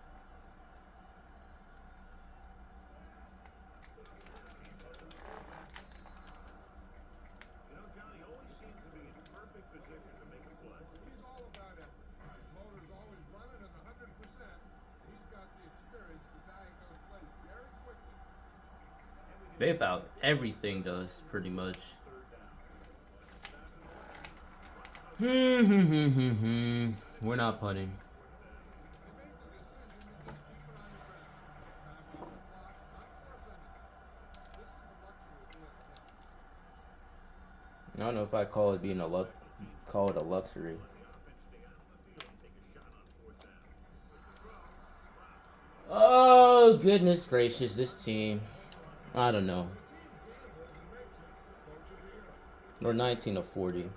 Team up in the 4th and They've out everything does pretty much. We're not punting. I don't know if I call it call it a luxury. Oh goodness gracious, this team. I don't know. We're 19 of 40.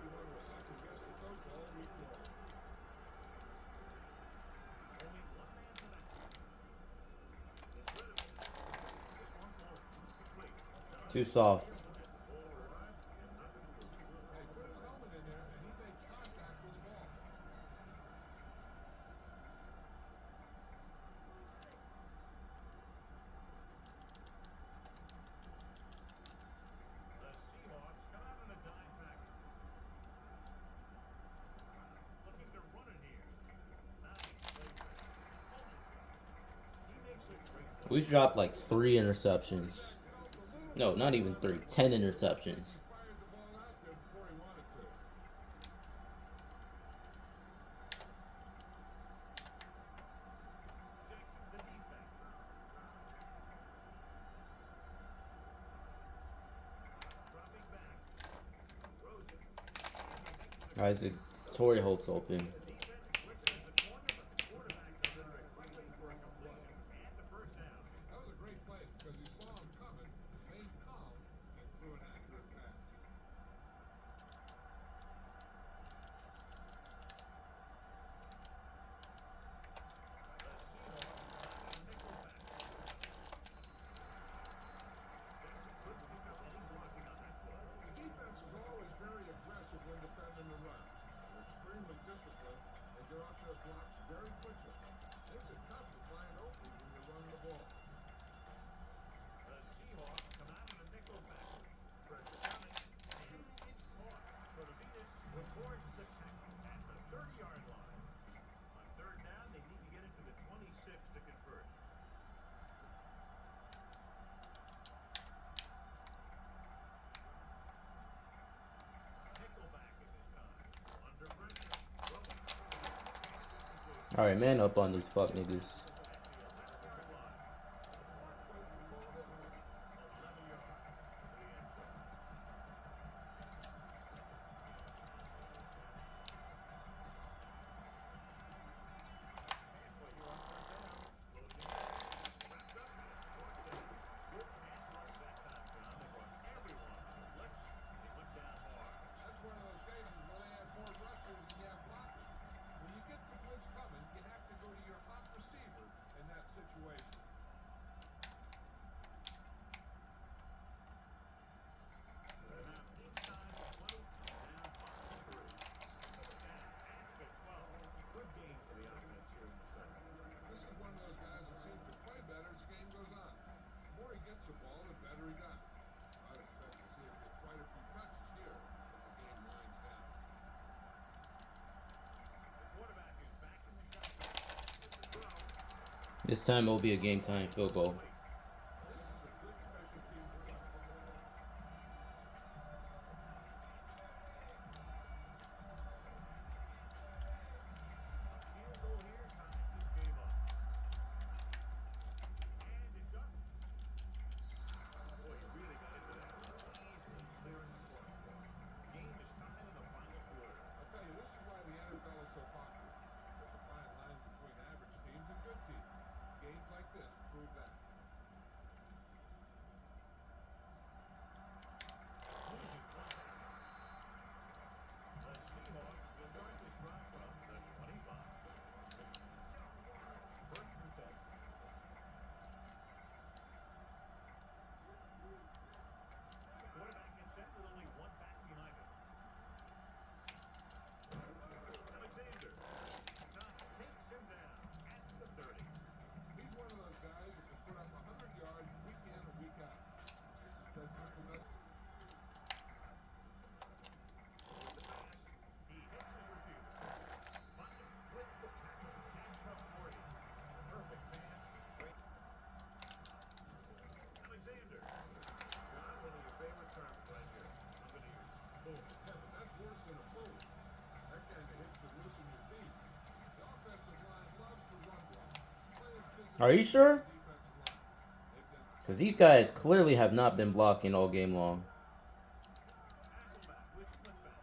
Too soft. The Seahawks come out in a dime package. Looking to run it here. Nice play there. Almost got it. He makes a great play. We've dropped like 3 interceptions. No, not even 3. 10 interceptions. He fired the ball out there before he wanted to. Jackson, the defense. Dropping back. Throws it. Isaac Torrey Holt's open. The defense blitzes the corner, but the quarterback does it very quickly for a completion and the first down. That was a great play because he saw him coming, remained calm, and threw an accurate pass. The defense is always very aggressive when defending the run. They're extremely disciplined and get off their blocks very quickly. Makes it tough to find openings when you're running the ball. The Seahawks come out in a nickel back. Pressure coming, and it's caught. Protavitas records the tackle at the 30-yard line. On third down, they need to get it to the 26 to convert. Nickelback at this time. Under pressure. Alright, man up on these fuck niggas. That's one of those cases where they have more rushers than you have blockers. When you get the blitz coming, you have to go to your hot receiver in that situation. This is one of those guys that seems to play better as the game goes on. The more he gets the ball, the better he does. I'd expect to see him get quite a few touches here as the game winds down. This time it'll be a game time field goal. This is a good special team play. I'll tell you, this is why the NFL is so popular. There's a fine line between average teams and good teams. Games like this prove that. Boom. Yeah, but that's worse than a boom. That kind of hit could loosen your feet. The offensive line loves to run block. Playing Are you physically sure? against the defensive line. They've got Because these guys clearly have not been blocking all game long. Hasselback with split bounce.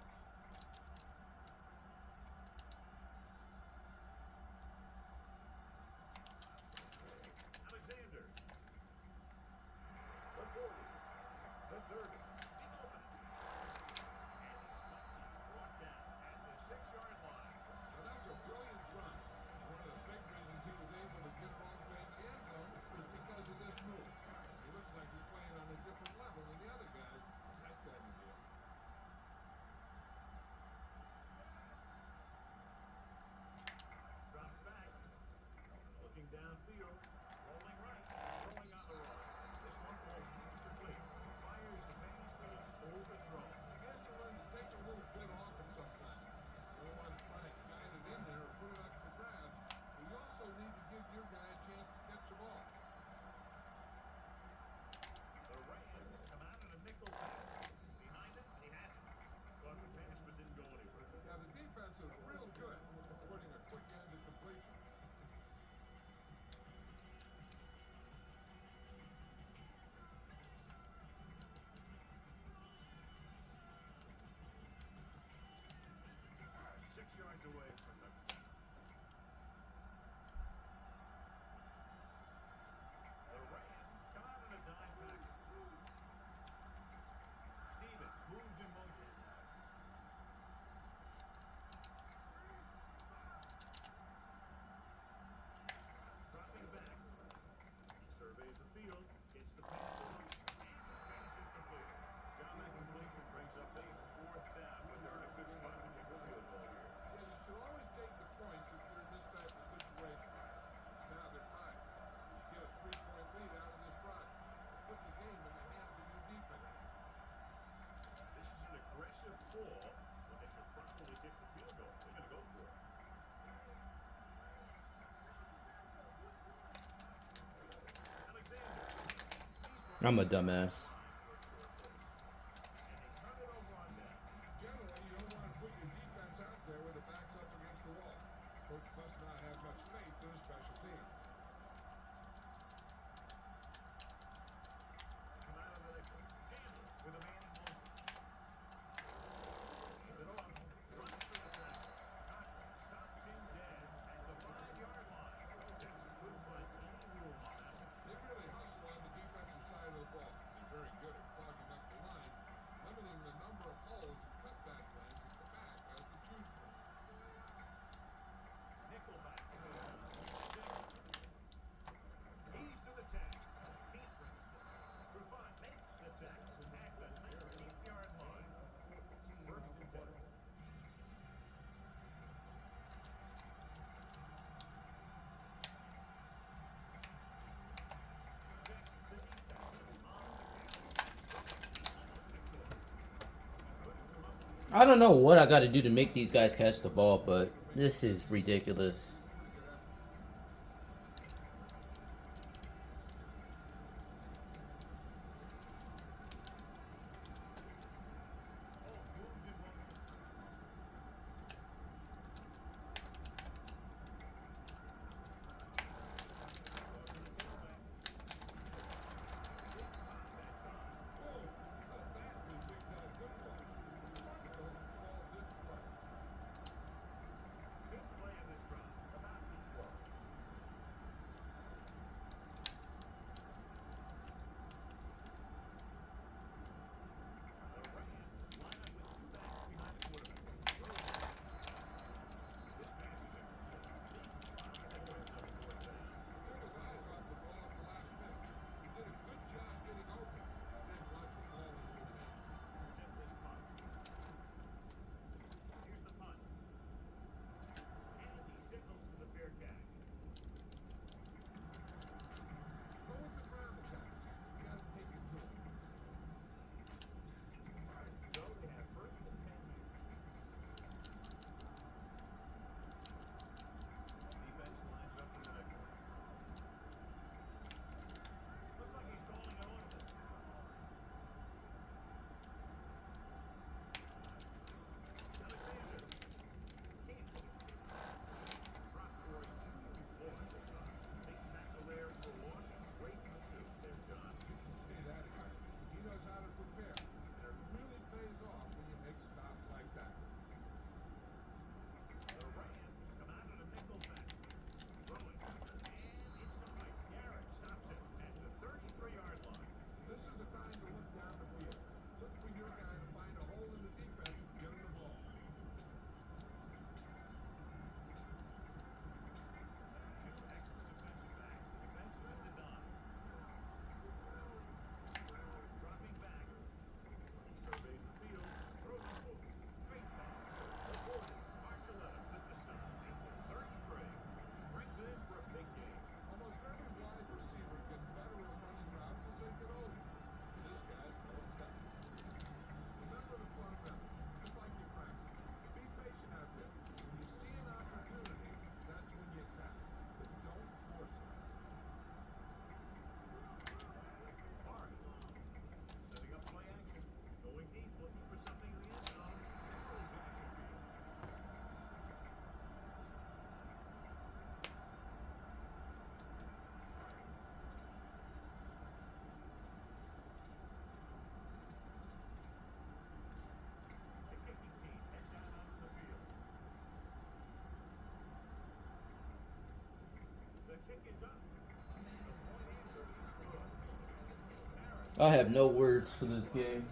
Alexander. The 40. The 30. Big opening. And he's brought down at the 6-yard line. Now that's a brilliant run. And one of the big reasons he was able to get it all the way in the end zone was because of this move. He looks like he's playing on a different level than the other guys. That kind of deal. Drops back. Looking downfield. Rolling right. Throwing on the run. This one falls incomplete. Fires the pass, but it's overthrown. He has to learn to take a little bit off it sometimes. You don't want to try to guide it in there or put it up for grabs. But you also need to give your guy a chance to catch the ball. The Rams come out in a nickel package. Behind him, and he has it. Caught the pass, but didn't go anywhere. Now the defense is real good at putting a quick end to completion. Six yards away for touchdown. The Rams come out in a dime package. Stevens moves in motion. Dropping back. He surveys the field, gets the pass off, and this pass is completed. John, that completion brings up a fourth down, but they're in a good spot to kick a field goal here. Yeah, you should always take the points if you're in this type of situation. It's now they're tied. You get a 3-point lead out of this drive. Put the game in the hands of your defense. This is an aggressive call when they should probably kick the field goal. They're going to go for it. Alexander. I'm a dumbass. And they turn it over on down. Generally, you don't want to put your defense out there with the backs up against the wall. Coach must not have much faith in his special teams. Come out of the nickel. Chandler with a man in motion. Hands it off. Runs for the tackle. Cochran stops him dead at the 5-yard line. That's a good find. Any room on that one. They really hustle on the defensive side of the ball. They're very good at clogging up the line, limiting the number of holes and cutback lanes that the back has to choose from. Nickelback. He's to the tackle. Can't bring it down. Trufant makes the tackle at the 19-yard line. First and 10. I don't know what I got to do to make these guys catch the ball, but this is ridiculous. Moves in motion. Fifth play of this drive. I have no words for this game.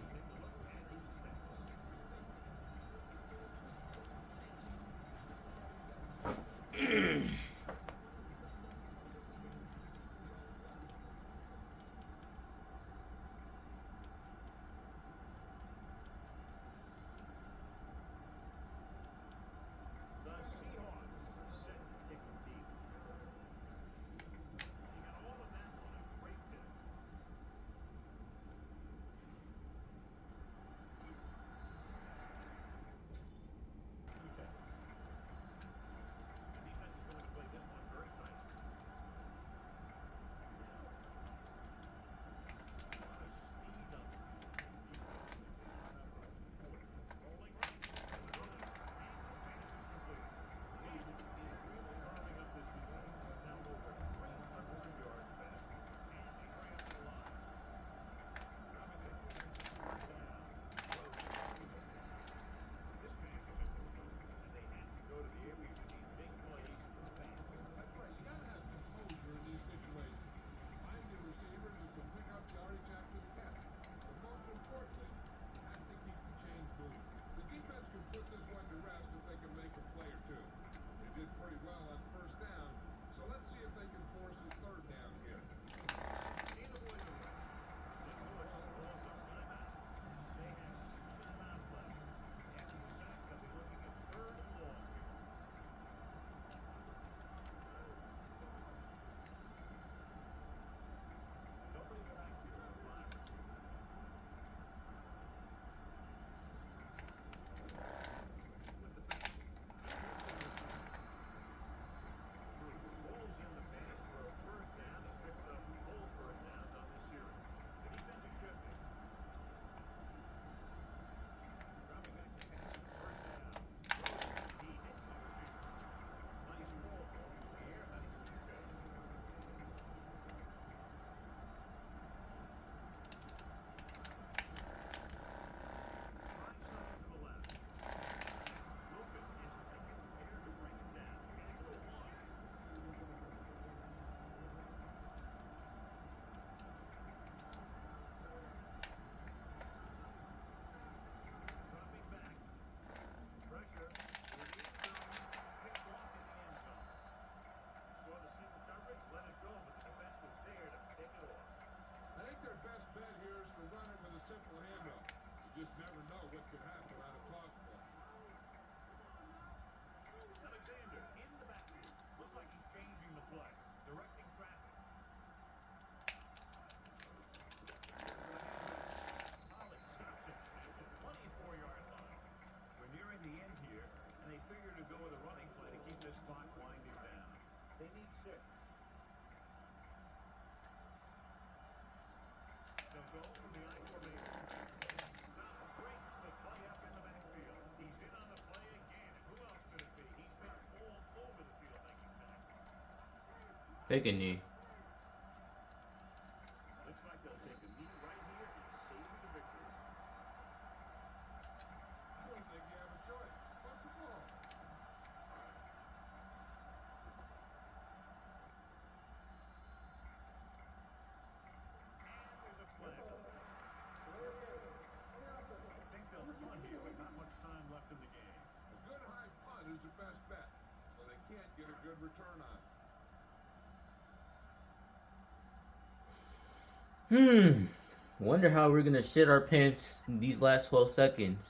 The Seahawks set to kick it deep. He got all of that on a great pick. Okay. The defense is going to play this one very tight. A lot of speed on the field. Rolling right. And this pass is complete. Gee, he is really carving up this defense. He's now over 300 yards passing. And they bring up the line. Dropping it. This is fourth down. This pass is incomplete. And they have to go to the areas that need big plays fast. That's right. You got to have composure in these situations. Find your receivers who can pick up yardage after the catch. But most importantly, you have to keep the chains moving. The defense can put this one to rest if they can make a play or two. They did pretty well on first down, so let's see if they can force a third down here. In avoid the rush. St. Louis calls up timeout. They have 2 timeouts left. After the sack, they'll be looking at third and long here. Nobody back here with 5 receivers. With the pass. Bruce rolls in the pass for a first down. He's picked up both first downs on this series. The defense is shifting. Dropping back to pass. First down. He hits his receiver. Nice ball going in the air. That's the change. Find something to the left. Lucas is thinking here to bring it down. Can't go wide. Dropping back. Pressure. They're in the end zone. Picked off in the end zone. Saw the single coverage, let it go, but the defense was there to pick it off. I think their best bet here is to run it with a simple handoff. You just never know what could happen on a toss play. Alexander in the backfield. Looks like he's changing the play. Directing traffic. Holly stops it at the 24-yard line. We're nearing the end here, and they figure to go with a running play to keep this clock winding down. They need 6. They'll go from the I formation. Stop breaks the play up in the backfield. He's in on the play again. And who else could it be? He's been all over the field making tackles. Take a knee. Looks like they'll take a knee right here and savor the victory. I don't think you have a choice. Fuck the ball. And there's a flag. I think they'll punt here with not much time left in the game. A good high punt is the best bet, so they can't get a good return on it. Wonder how we're gonna shit our pants in these last 12 seconds.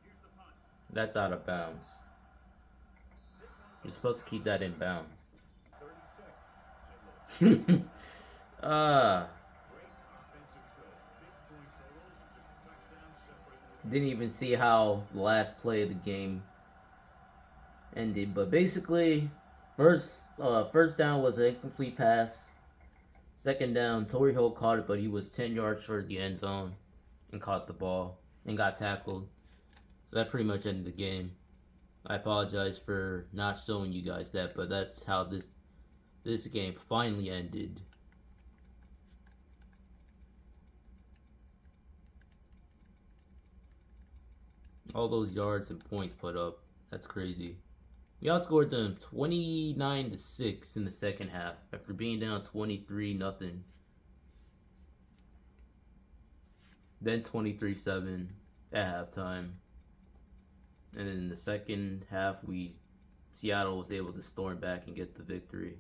Here's the punt. That's out of bounds. This one You're supposed to keep that in bounds. 36. St. Louis. Ah, Great offensive show. Big point totals. Just a touchdown separating the didn't even see how the last play of the game ended. But basically, first down was an incomplete pass. Second down, Torrey Hill caught it, but he was 10 yards short of the end zone and caught the ball and got tackled. So that pretty much ended the game. I apologize for not showing you guys that, but that's how this game finally ended. All those yards and points put up. That's crazy. We outscored them 29-6 in the second half after being down 23-0. Then 23-7 at halftime. And then in the second half, Seattle was able to storm back and get the victory.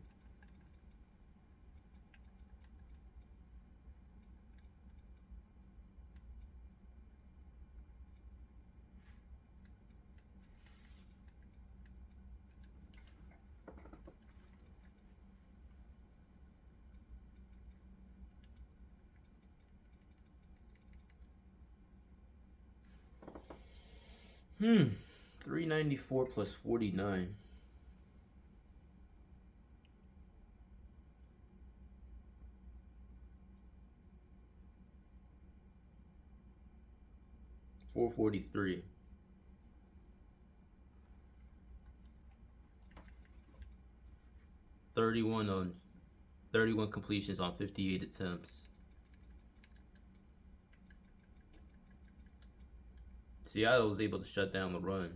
Hmm. 394 plus 49. $443. 31 completions on 58 attempts. Seattle was able to shut down the run.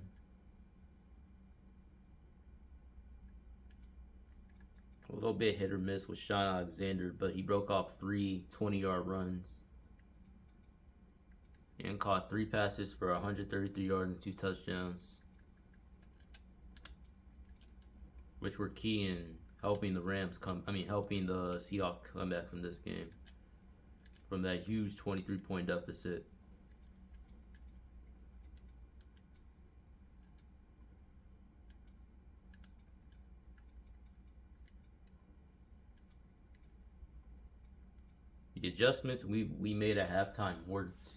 A little bit hit or miss with Sean Alexander, but he broke off 3 20-yard runs. And caught 3 passes for 133 yards and 2 touchdowns, which were key in helping the helping the Seahawks come back from this game, from that huge 23-point deficit. The adjustments we made at halftime worked.